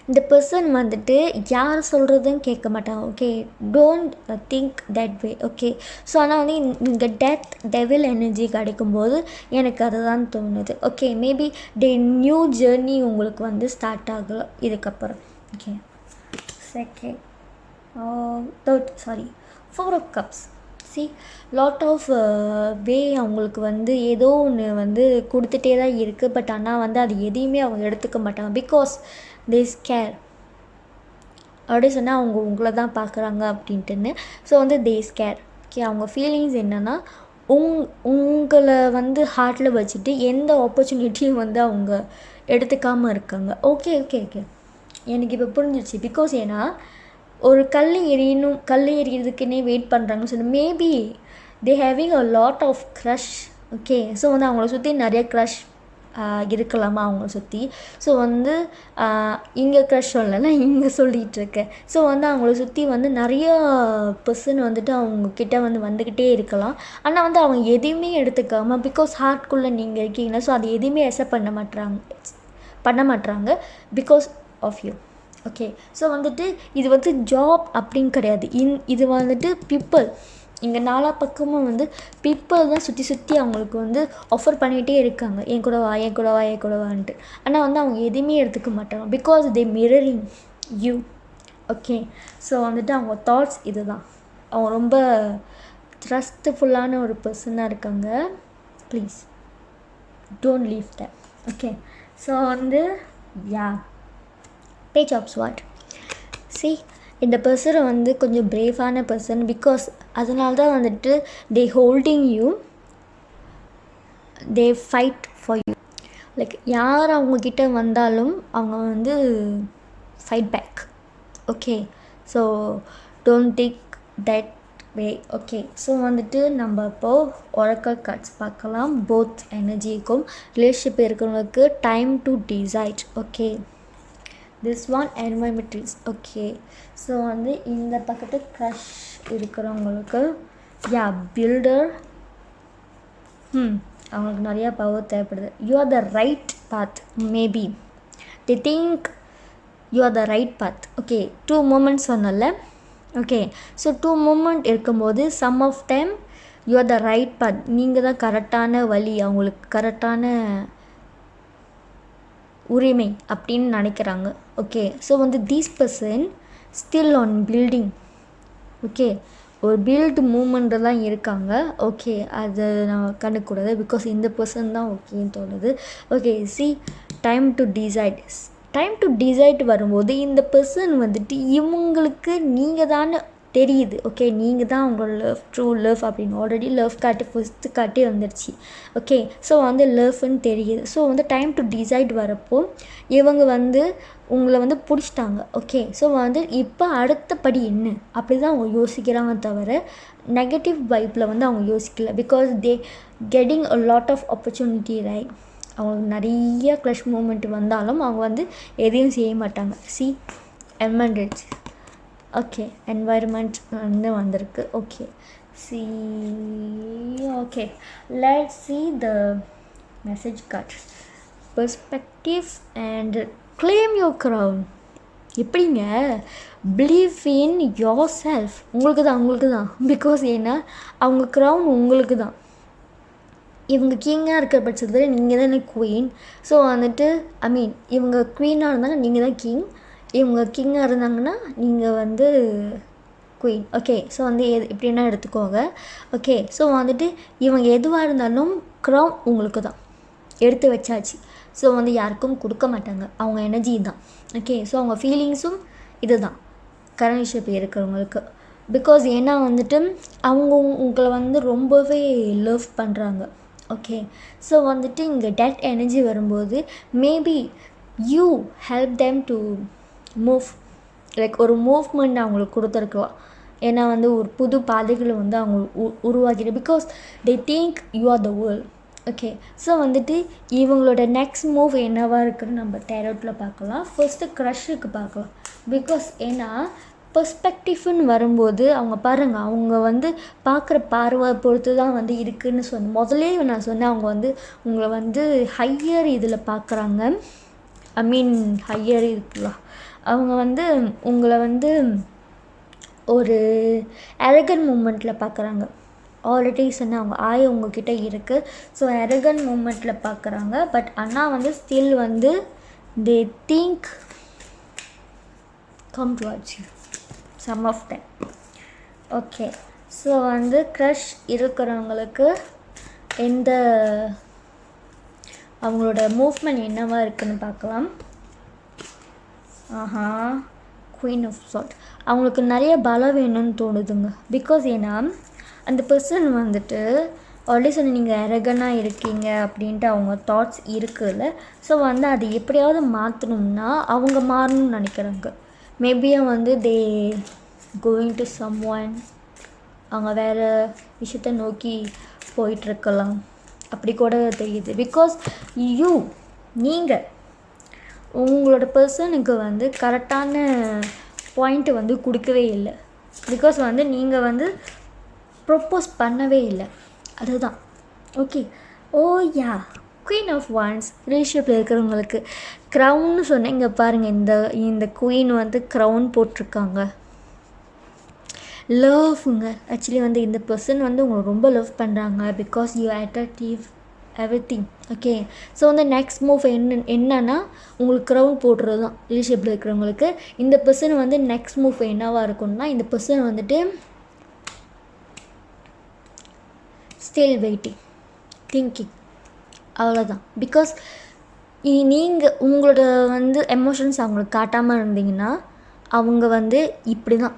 இந்த பர்சன் வந்துட்டு யார் சொல்கிறதுன்னு கேட்க மாட்டாங்க. Okay, don't think that way. Okay, so ஆனால் வந்து இங்கே டெத் டெவில் எனர்ஜி கிடைக்கும்போது எனக்கு அதுதான் தோணுது. ஓகே, மேபி நியூ ஜேர்னி உங்களுக்கு வந்து ஸ்டார்ட் ஆகலாம் இதுக்கப்புறம். Okay, second four of cups. See lot of way அவங்களுக்கு வந்து ஏதோ ஒன்று வந்து கொடுத்துட்டே தான் இருக்குது. பட் ஆனால் வந்து அது எதையுமே அவங்க எடுத்துக்க மாட்டாங்க. Because they scare. அப்படி சொன்னால் அவங்க உங்களை தான் பார்க்குறாங்க அப்படின்ட்டுன்னு. ஸோ வந்து தே ஸ்கேர். ஓகே, அவங்க ஃபீலிங்ஸ் என்னென்னா உங்களை வந்து ஹார்ட்டில் வச்சுட்டு எந்த ஆப்பர்ச்சுனிட்டியும் வந்து அவங்க எடுத்துக்காமல் இருக்காங்க. ஓகே ஓகே ஓகே எனக்கு இப்போ புரிஞ்சிடுச்சு. பிகாஸ் ஏன்னா ஒரு கல் எறிகிறதுக்குன்னே வெயிட் பண்ணுறாங்கன்னு சொல்லி maybe they having a lot of crush. Okay, so வந்து அவங்கள சுற்றி நிறைய க்ரஷ் இருக்கலாமா அவங்கள சுற்றி. ஸோ வந்து இங்கே க்ரஷ் சொல்லலை, இங்கே சொல்லிகிட்ருக்கேன். ஸோ வந்து அவங்கள சுற்றி வந்து நிறைய பர்சன் வந்துட்டு அவங்கக்கிட்ட வந்து வந்துக்கிட்டே இருக்கலாம். ஆனால் வந்து அவங்க எதையுமே எடுத்துக்காமல் பிகாஸ் ஹார்ட்குள்ளே நீங்கள் இருக்கீங்கன்னா ஸோ அது எதையுமே அக்செப்ட் பண்ண மாட்றாங்க because of you. Okay, so வந்துட்டு இது வந்து ஜாப் அப்படின்னு கிடையாது. இது வந்துட்டு பீப்புள். இங்கே நாலா பக்கமும் வந்து பீப்புள் தான் சுற்றி அவங்களுக்கு வந்து ஆஃபர் பண்ணிகிட்டே இருக்காங்க. என் கூட வான்ட்டு. ஆனால் வந்து அவங்க எதுவுமே எடுத்துக்க மாட்டாங்க because they mirroring you. Okay, so வந்துட்டு அவங்க தாட்ஸ் இது தான். அவங்க ரொம்ப ட்ரஸ்ட்ஃபுல்லான ஒரு பர்சனாக இருக்காங்க. Please don't leave that. Okay, so வந்து பேஜ் ஆஃப் ஸ்வார்ட். சி இந்த பர்சனை வந்து கொஞ்சம் பிரேவான பர்சன். பிகாஸ் அதனால தான் வந்துட்டு they holding you, they fight for you. Like யார் அவங்கக்கிட்ட வந்தாலும் அவங்க வந்து fight back. Okay, so don't think that way. Okay, so வந்துட்டு நம்ம இப்போது ஒராக்கிள் கார்ட்ஸ் பார்க்கலாம். போத் எனர்ஜிக்கும் ரிலேஷன்ஷிப் இருக்கிறவங்களுக்கு time to decide. Okay, this one environmentalist. Okay, so வந்து இந்த பக்கத்து க்ரஷ் இருக்கிறவங்களுக்கு பில்டர். அவங்களுக்கு நிறையா பவர் தேவைப்படுது. You are the right path. Maybe they think you are the right path. Okay, 2 moments சொன்னல. ஓகே, ஸோ 2 moment இருக்கும்போது some of them you are the right path. நீங்கள் தான் கரெக்டான வழி, அவங்களுக்கு கரெக்டான உரிமை அப்படின்னு நினைக்கிறாங்க. ஓகே, ஸோ வந்து these person still on building. Okay, ஒரு பில்டு மூமெண்ட்டில் தான் இருக்காங்க. ஓகே, அதை நான் கண்டுக்கூடாது பிகாஸ் இந்த பர்சன் தான் ஓகேன்னு தோணுது. Okay, C time to decide வரும்போது இந்த பர்சன் வந்துட்டு இவங்களுக்கு நீங்கள் தானே தெரியுது. ஓகே, நீங்கள் தான் உங்களோட லவ், ட்ரூ லவ் அப்படின்னு ஆல்ரெடி லவ் கார்டு ஃபஸ்ட்டு கார்டே வந்துடுச்சு. ஓகே, ஸோ வந்து லவ்ன்னு தெரியுது. ஸோ வந்து டைம் டு டிசைட் வரப்போ இவங்க வந்து உங்களை வந்து பிடிச்சிட்டாங்க. ஓகே, ஸோ வந்து இப்போ அடுத்தபடி என்ன அப்படி தான் அவங்க யோசிக்கிறாங்க தவிர நெகட்டிவ் வைப்பில் வந்து அவங்க யோசிக்கல. Because they getting a lot of opportunity. Right, அவங்களுக்கு நிறைய க்ரஷ் மூமெண்ட் வந்தாலும் அவங்க வந்து எதையும் செய்ய மாட்டாங்க. C environment. ஓகே, என்வாயர்மெண்ட் வந்து வந்திருக்கு. Okay, see okay let's see the message card. Perspective and claim your crown. எப்படிங்க? Believe in yourself. உங்களுக்கு தான் பிகாஸ் ஏன்னா அவங்க க்ரௌன் உங்களுக்கு தான். இவங்க கிங்காக இருக்கிற பட்சத்தில் நீங்கள் தான் குவீன். ஸோ வந்துட்டு இவங்க குவீனாக இருந்தாலும் நீங்கள் தான் கிங். இவங்க கிங்காக இருந்தாங்கன்னா நீங்கள் வந்து குயின். ஓகே, ஸோ வந்து எப்படின்னா எடுத்துக்கோங்க. ஓகே, ஸோ வந்துட்டு இவங்க எதுவாக இருந்தாலும் க்ரௌன் உங்களுக்கு தான் எடுத்து வச்சாச்சு. ஸோ வந்து யாருக்கும் கொடுக்க மாட்டாங்க. அவங்க எனர்ஜி தான். ஓகே, ஸோ அவங்க ஃபீலிங்ஸும் இது தான் கரண்ட்ஷிப் இருக்கிறவங்களுக்கு. பிகாஸ் ஏன்னா வந்துட்டு அவங்க உங்களை வந்து ரொம்பவே லவ் பண்ணுறாங்க. ஓகே, ஸோ வந்துட்டு இங்கே டெட் எனர்ஜி வரும்போது maybe you help them to move. Like ஒரு மூவ்மெண்ட் அவங்களுக்கு கொடுத்துருக்கலாம். ஏன்னா வந்து ஒரு புது பாதைகளை வந்து அவங்க உருவாக்கிடு. Because they think you are the world. Okay, so வந்துட்டு இவங்களோட நெக்ஸ்ட் மூவ் என்னவாக இருக்குதுன்னு நம்ம டேரோட்டில் பார்க்கலாம். ஃபர்ஸ்ட்டு க்ரஷ்ஷுக்கு பார்க்கலாம். பிகாஸ் ஏன்னா பெர்ஸ்பெக்டிவ்னு வரும்போது அவங்க பாருங்கள், அவங்க வந்து பார்க்குற பார்வை பொறுத்து தான் வந்து இருக்குதுன்னு முதல்லே நான் சொன்னேன். அவங்க வந்து உங்களை வந்து ஹையர் இதில் பார்க்குறாங்க. ஐ மீன் ஹையர் இருக்குல்ல, அவங்க வந்து உங்களை வந்து ஒரு அரகன் மூமெண்ட்டில் பார்க்குறாங்க. ஆல்ரெடி சொன்ன அவங்க உங்ககிட்ட இருக்குது. ஸோ அரகன் மூமெண்ட்டில் பார்க்குறாங்க. பட் ஆனால் வந்து ஸ்டில் வந்து they think come towards you some of time. Okay, so வந்து க்ரஷ் இருக்கிறவங்களுக்கு எந்த அவங்களோட மூவ்மெண்ட் என்னவாக இருக்குதுன்னு பார்க்கலாம். Queen of sword. அவங்களுக்கு நிறைய பலம் வேணும்னு தோணுதுங்க. பிகாஸ் ஏன்னா அந்த பர்சன் வந்துட்டு ஆல்ரெடி சொன்ன நீங்கள் அரகனாக இருக்கீங்க அப்படின்ட்டு அவங்க தாட்ஸ் இருக்குதுல்ல. ஸோ வந்து அது எப்படியாவது மாற்றணும்னா அவங்க மாறணும்னு நினைக்கிறாங்க. மேபி வந்து they going to someone, அவங்க வேறு விஷயத்தை நோக்கி போயிட்டுருக்கலாம். அப்படி கூட தெரியுது. பிகாஸ் நீங்கள் உங்களோட பர்சனுக்கு வந்து கரெக்டான பாயிண்ட்டு வந்து கொடுக்கவே இல்லை. பிகாஸ் வந்து நீங்கள் வந்து ப்ரொப்போஸ் பண்ணவே இல்லை. அதுதான். Okay, yeah, queen of wands ரிலேஷன்ஷிப்பில் இருக்கிறவங்களுக்கு க்ரௌன்னு சொன்னேன். இங்கே பாருங்கள், இந்த குயின் வந்து க்ரௌன் போட்டிருக்காங்க. லவ்ங்க. ஆக்சுவலி வந்து இந்த பர்சன் வந்து உங்களை ரொம்ப லவ் பண்ணுறாங்க. Because you attractive everything. Okay, so வந்து நெக்ஸ்ட் மூவ் என்னன்னா உங்களுக்கு க்ரௌன் போடுறது தான். ரிலேஷன்ஷிப்பில் இருக்கிறவங்களுக்கு இந்த பர்சன் வந்து நெக்ஸ்ட் மூவ் என்னவாக இருக்கும்னா, இந்த பர்சன் வந்துட்டு ஸ்டில் வெயிட்டிங், திங்கிங், அவ்வளோதான். பிகாஸ் நீங்கள் உங்களோட வந்து எமோஷன்ஸ் அவங்களுக்கு காட்டாமல் இருந்தீங்கன்னா அவங்க வந்து இப்படி தான்,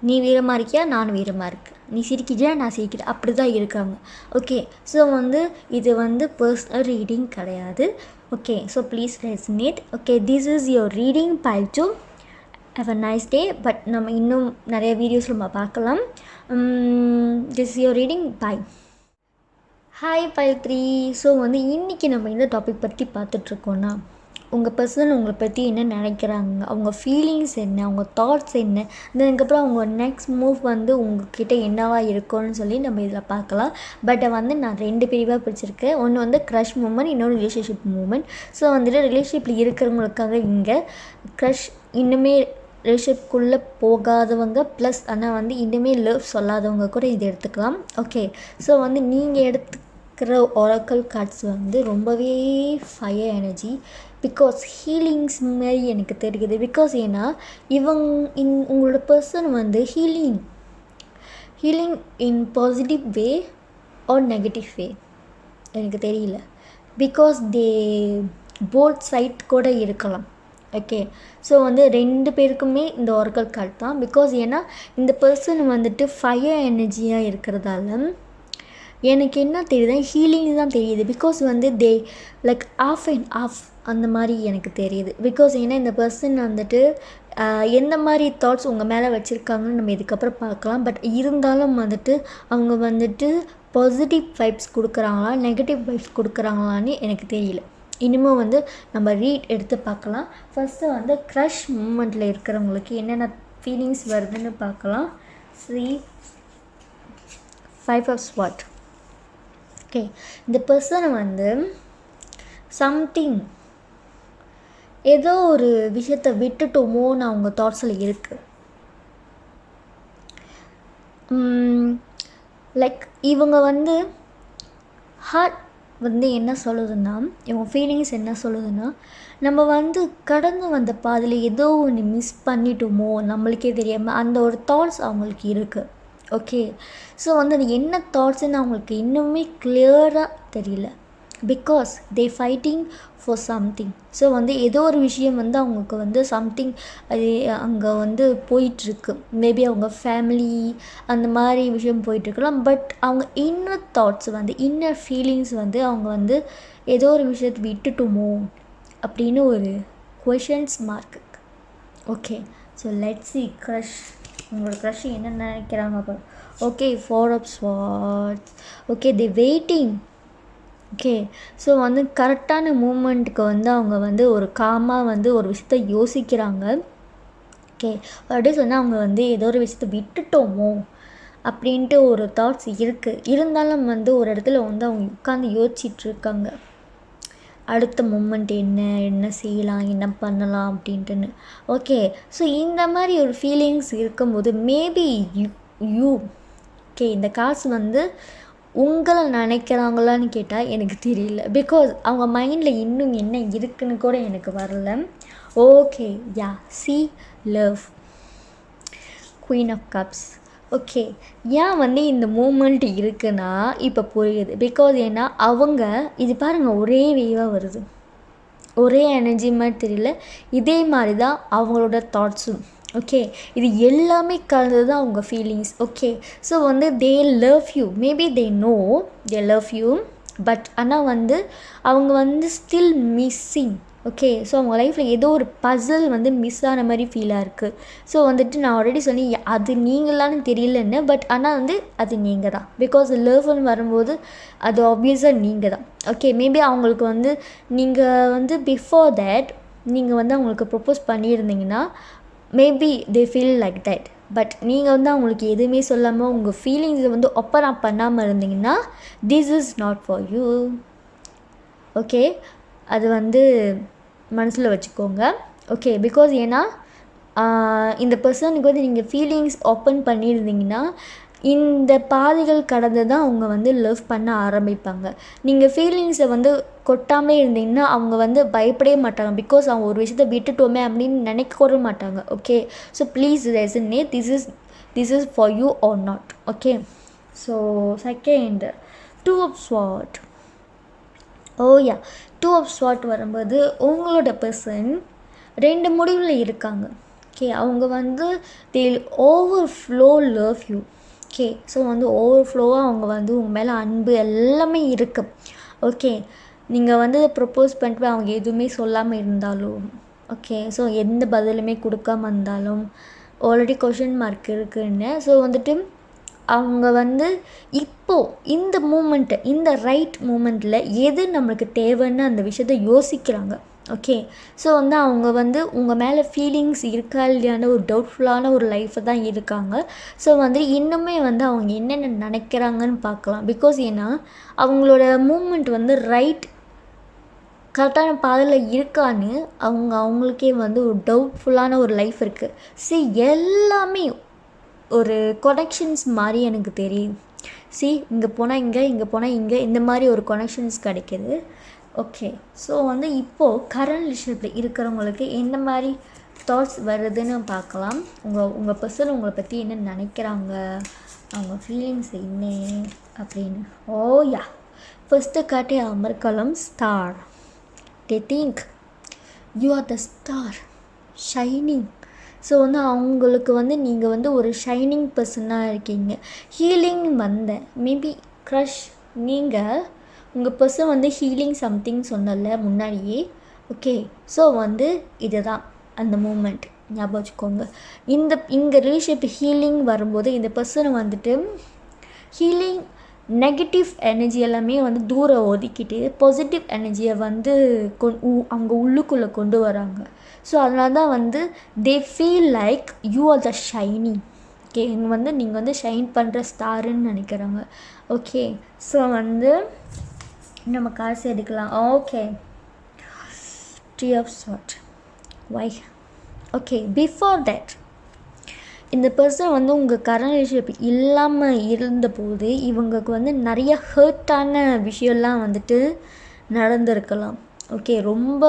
நீ வீரமாக இருக்கியா, நான் வீரமாக இருக்கேன், நீ சிரிக்கிறியா, நான் சிரிக்கிறேன், அப்படி தான் இருக்காங்க. ஓகே, ஸோ வந்து இது வந்து பர்சனல் ரீடிங் கிடையாது. Okay, so please resonate. Okay, this is your reading file 2. Have a nice day. But நம்ம இன்னும் நிறைய வீடியோஸ் நம்ம பார்க்கலாம். This is your reading. Bye. Hi file 3. So வந்து இன்றைக்கி நம்ம இந்த டாபிக் பற்றி பார்த்துட்ருக்கோன்னா, உங்கள் பர்சன் உங்களை பற்றி என்ன நினைக்கிறாங்க, அவங்க ஃபீலிங்ஸ் என்ன, அவங்க தாட்ஸ் என்ன, அதுக்கப்புறம் அவங்க நெக்ஸ்ட் மூவ் வந்து உங்கள்கிட்ட என்னவாக இருக்கும்னு சொல்லி நம்ம இதில் பார்க்கலாம். பட் வந்து நான் 2 பிரிவாக பிடிச்சிருக்கேன். ஒன்று வந்து க்ரஷ் மூமெண்ட், இன்னொன்று ரிலேஷன்ஷிப் மூமெண்ட். ஸோ வந்துட்டு ரிலேஷன்ஷிப்பில் இருக்கிறவங்களுக்காக இங்கே க்ரஷ், இன்னுமே ரிலேஷன்ஷிப்குள்ளே போகாதவங்க ப்ளஸ் ஆனால் வந்து இன்னுமே லவ் சொல்லாதவங்க கூட இதை எடுத்துக்கலாம். ஓகே, ஸோ வந்து நீங்கள் எடுத்துக்கிற ஒராக்கல் கார்ட்ஸ் வந்து ரொம்பவே ஃபயர் எனர்ஜி. பிகாஸ் ஹீலிங்ஸ் மாதிரி எனக்கு தெரியுது. பிகாஸ் ஏன்னா உங்களோட பர்சன் வந்து healing in positive way or negative way எனக்கு தெரியல. பிகாஸ் தே போத் சைட் கூட இருக்கலாம். ஓகே, ஸோ வந்து 2 பேருக்குமே இந்த ஒராக்கல் கார்ட் தான். பிகாஸ் ஏன்னா இந்த பர்சன் வந்துட்டு ஃபயர் எனர்ஜியாக இருக்கிறதால எனக்கு என்ன தெரியுதுன்னா ஹீலிங் தான் தெரியுது. பிகாஸ் வந்து they like off and off அந்த மாதிரி எனக்கு தெரியுது. பிகாஸ் ஏன்னா இந்த பர்சன் வந்துட்டு எந்த மாதிரி தாட்ஸ் உங்கள் மேலே வச்சுருக்காங்கன்னு நம்ம இதுக்கப்புறம் பார்க்கலாம். பட் இருந்தாலும் வந்துட்டு அவங்க வந்துட்டு பாசிட்டிவ் வைப்ஸ் கொடுக்குறாங்களா, நெகட்டிவ் வைப்ஸ் கொடுக்குறாங்களான்னு எனக்கு தெரியல. இனிமேல் வந்து நம்ம ரீட் எடுத்து பார்க்கலாம். ஃபஸ்ட்டு வந்து க்ரஷ் மூமெண்ட்டில் இருக்கிறவங்களுக்கு என்னென்ன ஃபீலிங்ஸ் வருதுன்னு பார்க்கலாம். 5 of Swords. ஓகே, இந்த பர்சனை வந்து சம்திங் ஏதோ ஒரு விஷயத்தை விட்டுட்டோமோன்னு அவங்க தாட்ஸில் இருக்குது. லைக் இவங்க வந்து ஹார்ட் வந்து என்ன சொல்லுதுன்னா, இவங்க ஃபீலிங்ஸ் என்ன சொல்லுதுன்னா, நம்ம வந்து கடந்து வந்த பாதையில் ஏதோ ஒன்று மிஸ் பண்ணிட்டோமோ நம்மளுக்கே தெரியாமல் அந்த ஒரு தாட்ஸ் அவங்களுக்கு இருக்குது. ஓகே, ஸோ வந்து அது என்ன தாட்ஸ்ன்னு அவங்களுக்கு இன்னுமே கிளியராக தெரியல. Because they fighting for something. So வந்து ஏதோ ஒரு விஷயம் வந்து அவங்களுக்கு வந்து சம்திங் அது அங்கே வந்து போயிட்டுருக்கு. மேபி அவங்க ஃபேமிலி அந்த மாதிரி விஷயம் போயிட்டுருக்கலாம். பட் அவங்க இன்னர் தாட்ஸ் வந்து இன்னர் ஃபீலிங்ஸ் வந்து அவங்க வந்து ஏதோ ஒரு விஷயத்தை விட்டுட்டோமோ அப்படின்னு ஒரு questions mark. Okay, so let's see crush உங்களோட க்ரஷ் என்ன நினைக்கிறாங்க பாரு. Okay 4 of swords. Okay they waiting. Okay so வந்து கரெக்டான மூமெண்ட்டுக்கு வந்து அவங்க வந்து ஒரு காமாக வந்து ஒரு விஷயத்த யோசிக்கிறாங்க. ஓகே அப்படியே சொன்னால் அவங்க வந்து ஏதோ ஒரு விஷயத்த விட்டுட்டோமோ அப்படின்ட்டு ஒரு தாட்ஸ் இருக்குது. இருந்தாலும் வந்து ஒரு இடத்துல வந்து அவங்க உட்காந்து யோசிச்சிட்ருக்காங்க, அடுத்த மூமெண்ட் என்ன செய்யலாம், என்ன பண்ணலாம் அப்படின்ட்டுன்னு. ஓகே ஸோ இந்த மாதிரி ஒரு ஃபீலிங்ஸ் இருக்கும்போது மேபி யூ ஓகே இந்த காசு வந்து உங்களை நினைக்கிறாங்களான்னு கேட்டால் எனக்கு தெரியல. பிகாஸ் அவங்க மைண்டில் இன்னும் என்ன இருக்குன்னு கூட எனக்கு வரல. Okay yeah see love queen of cups. Okay ஏன் வந்து இந்த மூமெண்ட் இருக்குன்னா இப்போ புரியுது. பிகாஸ் ஏன்னா அவங்க இது பாருங்கள் ஒரே வேவாக வருது, ஒரே எனர்ஜி மாதிரி தெரியல, இதே மாதிரி தான் அவங்களோட தாட்ஸும். ஓகே இது எல்லாமே கலந்து தான் அவங்க ஃபீலிங்ஸ். ஓகே ஸோ வந்து they love you, maybe they know they love you, but ஆனால் வந்து அவங்க வந்து ஸ்டில் மிஸ்ஸிங். ஓகே ஸோ அவங்க லைஃப்பில் ஏதோ ஒரு பசில் வந்து மிஸ் ஆன மாதிரி ஃபீலாக இருக்குது. ஸோ வந்துட்டு நான் ஆல்ரெடி சொன்னேன் அது நீங்களான்னு தெரியலன்னு, பட் ஆனால் வந்து அது நீங்கள் தான். பிகாஸ் லவ்னு வரும்போது அது ஆப்வியஸாக நீங்கள் தான். ஓகே மேபி அவங்களுக்கு வந்து நீங்கள் வந்து பிஃபோர் தேட் நீங்கள் வந்து அவங்களுக்கு ப்ரப்போஸ் பண்ணியிருந்தீங்கன்னா maybe they feel like that. But நீங்கள் வந்து அவங்களுக்கு எதுவுமே சொல்லாமல் உங்கள் ஃபீலிங்ஸை வந்து ஓப்பன் அப் பண்ணாமல் இருந்தீங்கன்னா this is not for you. Okay அது வந்து மனசில் வச்சுக்கோங்க. ஓகே பிகாஸ் ஏன்னா இந்த பர்சனுக்கு வந்து நீங்கள் ஃபீலிங்ஸ் ஓப்பன் பண்ணியிருந்தீங்கன்னா இந்த பாதைகள் கடந்து தான் அவங்க வந்து லவ் பண்ண ஆரம்பிப்பாங்க. நீங்கள் ஃபீலிங்ஸை வந்து கொட்டாமே இருந்தீங்கன்னா அவங்க வந்து பயப்படவே மாட்டாங்க. பிகாஸ் அவங்க ஒரு விஷயத்தை விட்டுட்டோமே அப்படின்னு நினைக்க கூட மாட்டாங்க. Okay so please resonate this is for you or not. Okay so second 2 of sword. Oh yeah 2 of sword வரும்போது உங்களோட பர்சன் 2 முடிவில் இருக்காங்க. ஓகே அவங்க வந்து they overflow love you. Okay so வந்து ஓவர்ஃப்ளோவாக அவங்க வந்து உங்கள் மேலே அன்பு எல்லாமே இருக்குது. ஓகே நீங்கள் வந்து ப்ரப்போஸ் பண்ணிட்டு அவங்க எதுவுமே சொல்லாமல் இருந்தாலும், ஓகே ஸோ எந்த பதிலுமே கொடுக்காம இருந்தாலும், ஆல்ரெடி கொஷின் மார்க் இருக்குன்னு, ஸோ வந்துட்டு அவங்க வந்து இப்போது இந்த மூமெண்ட்டு இந்த ரைட் மூமெண்ட்டில் எது நம்மளுக்கு தேவைன்னு அந்த விஷயத்த யோசிக்கிறாங்க. ஓகே ஸோ வந்து அவங்க வந்து உங்கள் மேலே ஃபீலிங்ஸ் இருக்கா இல்லையான ஒரு டவுட்ஃபுல்லான ஒரு லைஃப்பை தான் இருக்காங்க. ஸோ வந்து இன்னுமே வந்து அவங்க என்னென்ன நினைக்கிறாங்கன்னு பார்க்கலாம். பிகாஸ் ஏன்னா அவங்களோட மூமெண்ட் வந்து ரைட் கரெக்டான பாதையில் இருக்கான்னு அவங்களுக்கே வந்து ஒரு டவுட்ஃபுல்லான ஒரு லைஃப் இருக்குது. எல்லாமே ஒரு கனெக்ஷன்ஸ் மாதிரி எனக்கு தெரியுது. இங்கே போனால் இங்கே போனால் இங்கே, இந்த மாதிரி ஒரு கனெக்ஷன்ஸ் கிடைக்கிது. ஓகே ஸோ வந்து இப்போது கரண்ட் ரிலேஷன்ஷிப்பில் இருக்கிறவங்களுக்கு எந்த மாதிரி தாட்ஸ் வருதுன்னு பார்க்கலாம். உங்கள் பர்சன் உங்களை பற்றி என்ன நினைக்கிறாங்க, அவங்க ஃபீலிங்ஸ் என்ன அப்படின்னு. ஓ யா ஃபஸ்ட்டு காட்டி அமர்கலம் star. They think you are the star shining. So வந்து அவங்களுக்கு வந்து நீங்கள் வந்து ஒரு ஷைனிங் பர்சனாக இருக்கீங்க. ஹீலிங் வந்தேன் மேபி க்ரஷ் நீங்கள் உங்கள் பர்சன் வந்து ஹீலிங் சம்திங் சொன்னல முன்னாடியே. ஓகே ஸோ வந்து இதுதான் அந்த மூமெண்ட், ஞாபகம் வச்சுக்கோங்க. இங்கே ரிலேஷன்ஷிப் ஹீலிங் வரும்போது இந்த பர்சனை வந்துட்டு ஹீலிங் நெகட்டிவ் எனர்ஜி எல்லாமே வந்து தூரம் ஒதுக்கிட்டு பாசிட்டிவ் எனர்ஜியை வந்து அவங்க உள்ளுக்குள்ளே கொண்டு வராங்க. ஸோ அதனால தான் வந்து they feel like you are the shining. Okay இங்கே வந்து நீங்கள் வந்து ஷைன் பண்ணுற ஸ்டாருன்னு நினைக்கிறாங்க. ஓகே ஸோ வந்து நம்ம காசு எடுக்கலாம். Okay 3 of sword. Why okay before that இந்த பர்சன் வந்து உங்கள் கரண்ட் ரிலேஷன்ஷிப் இல்லாமல் இருந்தபோது இவங்களுக்கு வந்து நிறைய ஹர்ட்டான விஷயம்லாம் வந்துட்டு நடந்திருக்கலாம். ஓகே ரொம்ப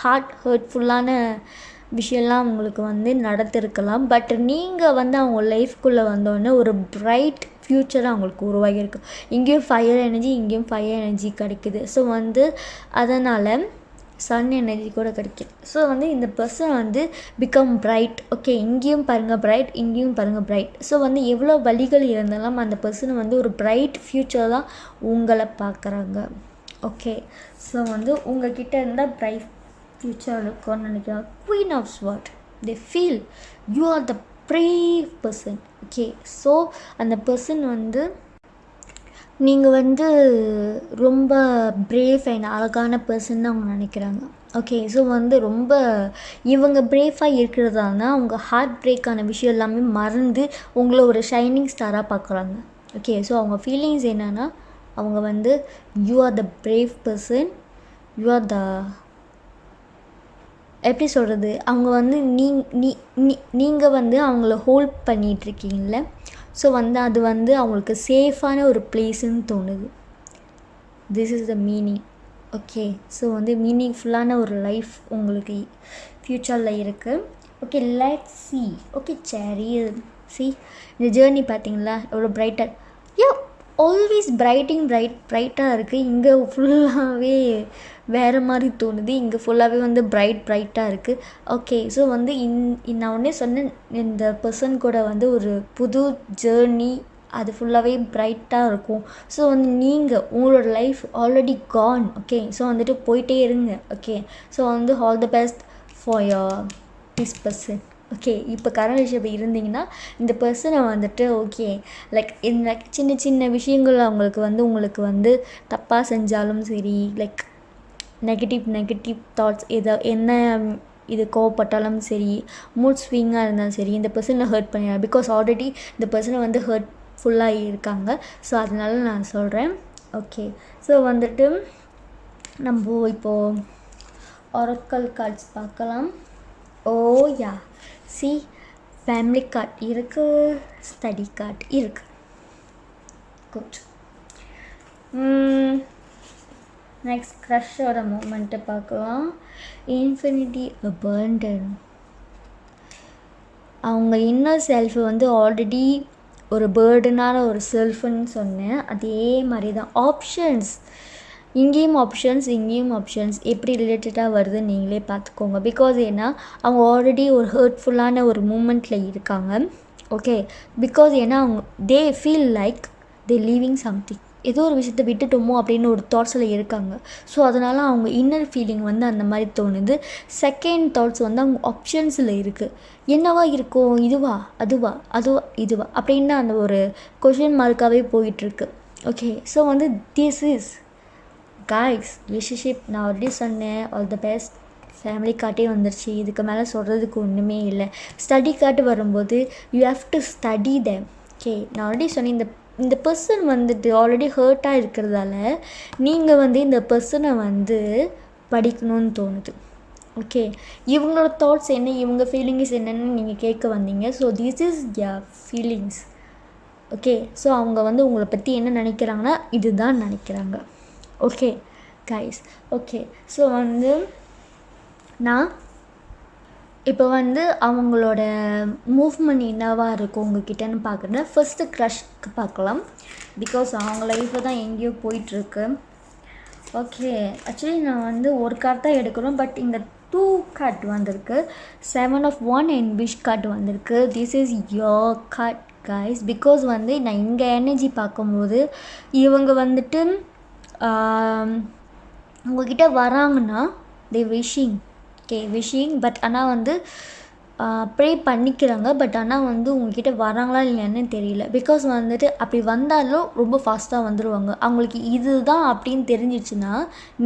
ஹர்ட்ஃபுல்லான விஷயம்லாம் அவங்களுக்கு வந்து நடந்திருக்கலாம். பட் நீங்கள் வந்து அவங்க லைஃப்குள்ளே வந்தோடனே ஒரு பிரைட் ஃப்யூச்சர் அவங்களுக்கு உருவாகியிருக்கு. இங்கேயும் ஃபயர் எனர்ஜி, இங்கேயும் ஃபயர் எனர்ஜி கிடைக்குது. ஸோ வந்து அதனால் சன் எனர்ஜி கூட கிடைக்கிது. ஸோ வந்து இந்த பர்சன் வந்து பிகம் பிரைட். ஓகே இங்கேயும் பாருங்கள் பிரைட், இங்கேயும் பாருங்கள் பிரைட். ஸோ வந்து எவ்வளோ வழிகள் இருந்தாலும் அந்த பர்சன் வந்து ஒரு பிரைட் ஃப்யூச்சர் தான் உங்களை பார்க்குறாங்க. ஓகே ஸோ வந்து உங்கள்கிட்ட இருந்தால் பிரைட் ஃப்யூச்சர் இருக்கும்னு நினைக்கிறாங்க. Queen of sword. They feel you are the brave person. Okay, so அந்த பர்சன் வந்து நீங்கள் வந்து ரொம்ப பிரேவ் அண்ட் அழகான பர்சன் அவங்க நினைக்கிறாங்க. ஓகே, ஸோ வந்து ரொம்ப இவங்க பிரேஃபாக இருக்கிறதால அவங்க ஹார்ட் பிரேக்கான விஷயம் எல்லாமே மறந்து உங்களை ஒரு ஷைனிங் ஸ்டாராக பார்க்குறாங்க. ஓகே, ஸோ அவங்க ஃபீலிங்ஸ் என்னென்னா அவங்க வந்து you are the brave person, you are த எப்படி சொல்கிறது, அவங்க வந்து நீங்கள் வந்து அவங்கள ஹோல்ட் பண்ணிகிட்ருக்கீங்கள. ஸோ வந்து அது வந்து அவங்களுக்கு சேஃபான ஒரு பிளேஸுன்னு தோணுது. This is the meaning. Okay, so வந்து மீனிங்ஃபுல்லான ஒரு லைஃப் உங்களுக்கு ஃப்யூச்சரில் இருக்குது. Okay, let's C. ஓகே, சரி சி இந்த ஜேர்னி பார்த்தீங்களா எவ்வளோ பிரைட்டாக. ஆல்வேஸ் பிரைட்டாக இருக்குது. இங்கே ஃபுல்லாகவே வேறு மாதிரி தோணுது. இங்கே ஃபுல்லாகவே வந்து பிரைட்டாக இருக்குது. ஓகே, ஸோ வந்து நான் ஒன்றே சொன்னேன், இந்த பர்சன் கூட வந்து ஒரு புது ஜேர்னி, அது ஃபுல்லாகவே பிரைட்டாக இருக்கும். ஸோ வந்து நீங்கள் உங்களோட life already gone. Okay, so வந்துட்டு போயிட்டே இருங்க. ஓகே, ஸோ வந்து all the best for your this person. Okay, இப்போ கரண்ட் ரிலேஷன்ஷிப் இருந்தீங்கன்னா இந்த பர்சனை வந்துட்டு ஓகே இந்த சின்ன சின்ன விஷயங்கள் உங்களுக்கு வந்து தப்பாக செஞ்சாலும் சரி, நெகட்டிவ் தாட்ஸ் என்ன இது கோவப்பட்டாலும் சரி, மூட் ஸ்விங்காக இருந்தாலும் சரி, இந்த பர்சனை ஹர்ட் பண்ணிடலாம். பிகாஸ் ஆல்ரெடி இந்த பர்சனை வந்து ஹர்ட்ஃபுல்லாக இருக்காங்க. ஸோ அதனால நான் சொல்கிறேன். ஓகே, ஸோ வந்துட்டு நம்ம இப்போது ஒராக்கல் கார்ட்ஸ் பார்க்கலாம். யா சி, ஃபேமிலி கார்ட் இருக்குது, ஸ்டடி கார்ட் இருக்குது. குட். நெக்ஸ்ட் க்ரஷோட மூமெண்ட்டை பார்க்கலாம். Infinity abundant. அவங்க இன்னர் செல்ஃபு வந்து ஆல்ரெடி ஒரு பேர்டனான ஒரு செல்ஃபுன்னு சொன்னேன். அதே மாதிரி தான் ஆப்ஷன்ஸ், இங்கேயும் ஆப்ஷன்ஸ் எப்படி ரிலேட்டடாக வருதுன்னு நீங்களே பார்த்துக்கோங்க. பிகாஸ் ஏன்னா அவங்க ஆல்ரெடி ஒரு ஹர்ட்ஃபுல்லான ஒரு மூமெண்ட்டில் இருக்காங்க. ஓகே, பிகாஸ் ஏன்னா அவங்க they feel like they leaving something, ஏதோ ஒரு விஷயத்தை விட்டுட்டோமோ அப்படின்னு ஒரு தாட்ஸில் இருக்காங்க. ஸோ அதனால் அவங்க இன்னர் ஃபீலிங் வந்து அந்த மாதிரி தோணுது. செகண்ட் தாட்ஸ் வந்து அவங்க ஆப்ஷன்ஸில் இருக்குது. என்னவா இருக்கும், இதுவா இதுவா அப்படின்னு அந்த ஒரு கொஷின் மார்க்காகவே போயிட்டுருக்கு. ஓகே, ஸோ வந்து திஸ் இஸ் காய்ஸ் ரிலேஷன்ஷிப். நான் ஆல்ரெடி சொன்னேன், ஆல் த பெஸ்ட். ஃபேமிலி கார்ட்டே வந்துருச்சு, இதுக்கு மேலே சொல்கிறதுக்கு ஒன்றுமே இல்லை. ஸ்டடி கார்ட்டு வரும்போது you have to study them. Okay, நான் ஆல்ரெடி சொன்னேன், இந்த பர்சன் வந்துட்டு ஆல்ரெடி ஹர்ட்டாக இருக்கிறதால நீங்கள் வந்து இந்த பர்சனை வந்து படிக்கணும்னு தோணுது. ஓகே, இவங்களோட தாட்ஸ் என்ன, இவங்க ஃபீலிங்ஸ் என்னென்னு நீங்கள் கேட்க வந்தீங்க. So this is your feelings. Okay, so அவங்க வந்து உங்களை பற்றி என்ன நினைக்கிறாங்கன்னா இதுதான் நினைக்கிறாங்க. Okay guys. ஓகே, ஸோ வந்து நான் இப்போ வந்து அவங்களோட மூவ்மெண்ட் என்னவாக இருக்கும் உங்ககிட்டன்னு பார்க்குறேன். ஃபஸ்ட்டு க்ரஷ்க்கு பார்க்கலாம். பிகாஸ் அவங்க லைஃப்பில் தான் எங்கேயோ போயிட்டுருக்கு. ஓகே, ஆக்சுவலி நான் வந்து ஒரு கார்டு தான் எடுக்கணும், பட் இங்கே 2 கார்டு வந்திருக்கு. 7 of Wands and wish card வந்திருக்கு. This is your card guys. Because வந்து நான் இங்கே எனர்ஜி பார்க்கும்போது இவங்க வந்துட்டு உங்கள்கிட்ட வராங்கன்னா தே விஷிங் பட் ஆனால் வந்து ப்ரே பண்ணிக்கிறாங்க. பட் ஆனால் வந்து உங்கள்கிட்ட வராங்களா இல்லைன்னு தெரியல. பிகாஸ் வந்துட்டு அப்படி வந்தாலும் ரொம்ப ஃபாஸ்ட்டாக வந்துடுவாங்க. அவங்களுக்கு இது தான் அப்படின்னு தெரிஞ்சிடுச்சுன்னா,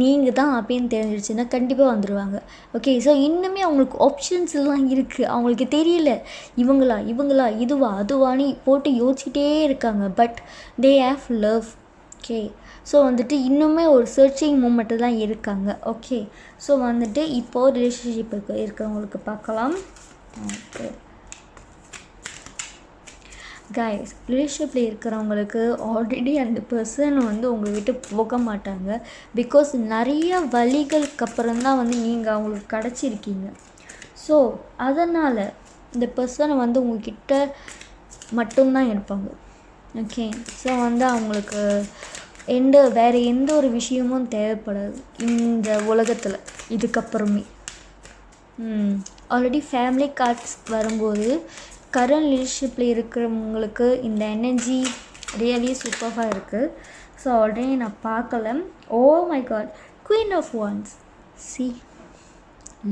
நீங்கள் தான் அப்படின்னு தெரிஞ்சிடுச்சுன்னா கண்டிப்பாக வந்துடுவாங்க. ஓகே, ஸோ இன்னுமே அவங்களுக்கு ஆப்ஷன்ஸ்லாம் இருக்குது. அவங்களுக்கு தெரியல இவங்களா அதுவான்னு போட்டு யோசிச்சிட்டே இருக்காங்க. But they have love. Okay, so வந்துட்டு இன்னுமே ஒரு சர்ச்சிங் மூமெண்ட்டு தான் இருக்காங்க. ஓகே, ஸோ வந்துட்டு இப்போது ரிலேஷன்ஷிப்புக்கு இருக்கிறவங்களுக்கு பார்க்கலாம். ஓகே கைஸ், ரிலேஷன்ஷிப்பில் இருக்கிறவங்களுக்கு ஆல்ரெடி அந்த பர்சன் வந்து உங்களை விட்டு போக மாட்டாங்க. பிகாஸ் நிறைய வழிகளுக்கு அப்புறம் தான் வந்து நீங்கள் அவங்களுக்கு கிடச்சிருக்கீங்க. ஸோ அதனால் இந்த பர்சனை வந்து உங்கள்கிட்ட மட்டும்தான் இருப்பாங்க. ஓகே, ஸோ வந்து அவங்களுக்கு வேறு எந்த ஒரு விஷயமும் தேவைப்படாது இந்த உலகத்தில் இதுக்கப்புறமே. ஆல்ரெடி ஃபேமிலி கார்ட்ஸ் வரும்போது கரண்ட் ரிலேஷன்ஷிப்பில் இருக்கிறவங்களுக்கு இந்த எனர்ஜி ரியலி சூப்பராக இருக்குது. ஸோ ஆல்ரெடி நான் பார்க்கல. Oh my god, queen of wands. See,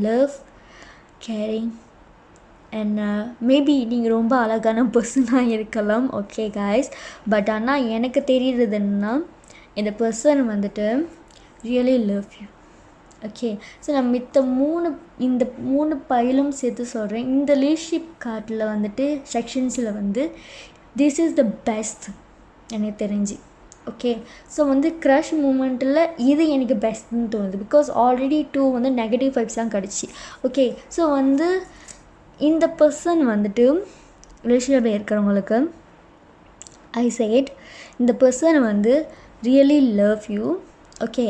love, caring and maybe நீங்கள் ரொம்ப அழகான பர்சனாக இருக்கலாம், ஓகே காய்ஸ். பட் ஆனால் எனக்கு தெரியுறது என்னன்னா, இந்த பர்சன் வந்துட்டு really love you. Okay, so நான் இந்த 3 பயிலும் சேர்த்து சொல்கிறேன். இந்த ரிலேஷன்ஷிப் கார்டில் வந்துட்டு செக்ஷன்ஸில் வந்து திஸ் இஸ் த பெஸ்ட் எனக்கு தெரிஞ்சு. ஓகே, ஸோ வந்து க்ரஷ் மூமெண்ட்டில் இது எனக்கு பெஸ்ட்னு தோணுது. பிகாஸ் ஆல்ரெடி 2 வந்து நெகட்டிவ் வைப்ஸ் தான் கிடச்சி. ஓகே, ஸோ வந்து இந்த பர்சன் வந்துட்டு ரிலேஷன்ஷிப்பில் இருக்கிறவங்களுக்கு ஐ சேட் இந்த பர்சன் வந்து ரியலி லவ் யூ. ஓகே,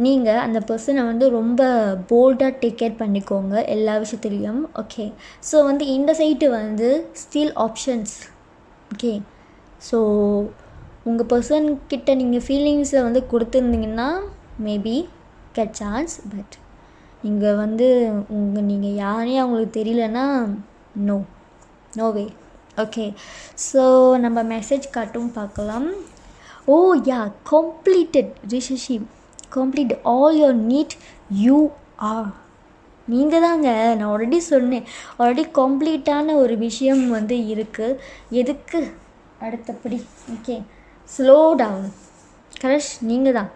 நீங்கள் அந்த பர்சனை வந்து ரொம்ப போல்டாக டேக் கேர் பண்ணிக்கோங்க எல்லா விஷயத்துலேயும். ஓகே, ஸோ வந்து இந்த சைட்டு வந்து ஸ்டில் ஆப்ஷன்ஸ். ஓகே, ஸோ உங்கள் பர்சன்கிட்ட நீங்கள் ஃபீலிங்ஸை வந்து கொடுத்துருந்தீங்கன்னா மேபி கெட் சான்ஸ். பட் நீங்கள் வந்து நீங்கள் யாரே அவங்களுக்கு தெரியலன்னா நோ வே. ஓகே, ஸோ நம்ம மெசேஜ் காட்டும் பார்க்கலாம். Oh yeah, completed relationship, complete all your need, you are. நீங்கள் தாங்க, நான் ஆல்ரெடி சொன்னேன், ஆல்ரெடி கம்ப்ளீட்டான ஒரு விஷயம் வந்து இருக்குது. எதுக்கு அடுத்தபடி? Okay, slow down. கரெக்ட், நீங்கள் தான்.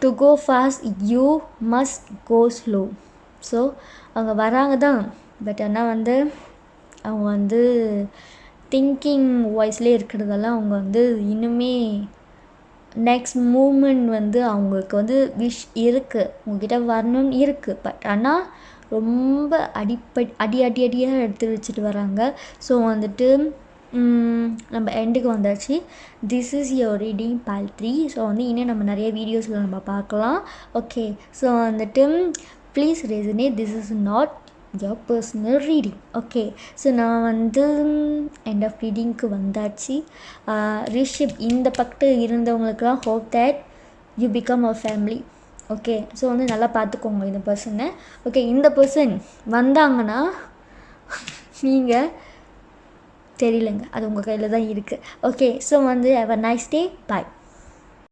To go fast you must go slow. So அவங்க வராங்க தான், பட் ஆனால் வந்து அவங்க வந்து திங்கிங் வாய்ஸ்லேயே இருக்கிறதெல்லாம் அவங்க வந்து இன்னுமே நெக்ஸ்ட் மூமெண்ட் வந்து அவங்களுக்கு வந்து விஷ் இருக்குது, உங்ககிட்ட வரணும்னு இருக்குது. பட் ஆனால் ரொம்ப அடியாக எடுத்து வச்சுட்டு வராங்க. ஸோ வந்துட்டு நம்ம எண்டுக்கு வந்தாச்சு. This is your reading part 3. So வந்து இன்னும் நம்ம நிறைய வீடியோஸில் நம்ம பார்க்கலாம். ஓகே, ஸோ வந்துட்டு please resonate, this is not your personal reading. Okay, so நான் வந்து எண்ட் ஆஃப் ரீடிங்க்கு வந்தாச்சு. ரிஷிப் இந்த பக்கம் இருந்தவங்களுக்குலாம் hope that you become a family. Okay, so வந்து நல்லா பார்த்துக்கோங்க இந்த பர்சனை. ஓகே, இந்த பர்சன் வந்தாங்கன்னா நீங்கள் தெரியலங்க, அது உங்கள் கையில் தான் இருக்குது. ஓகே, ஸோ வந்து have a nice day, bye.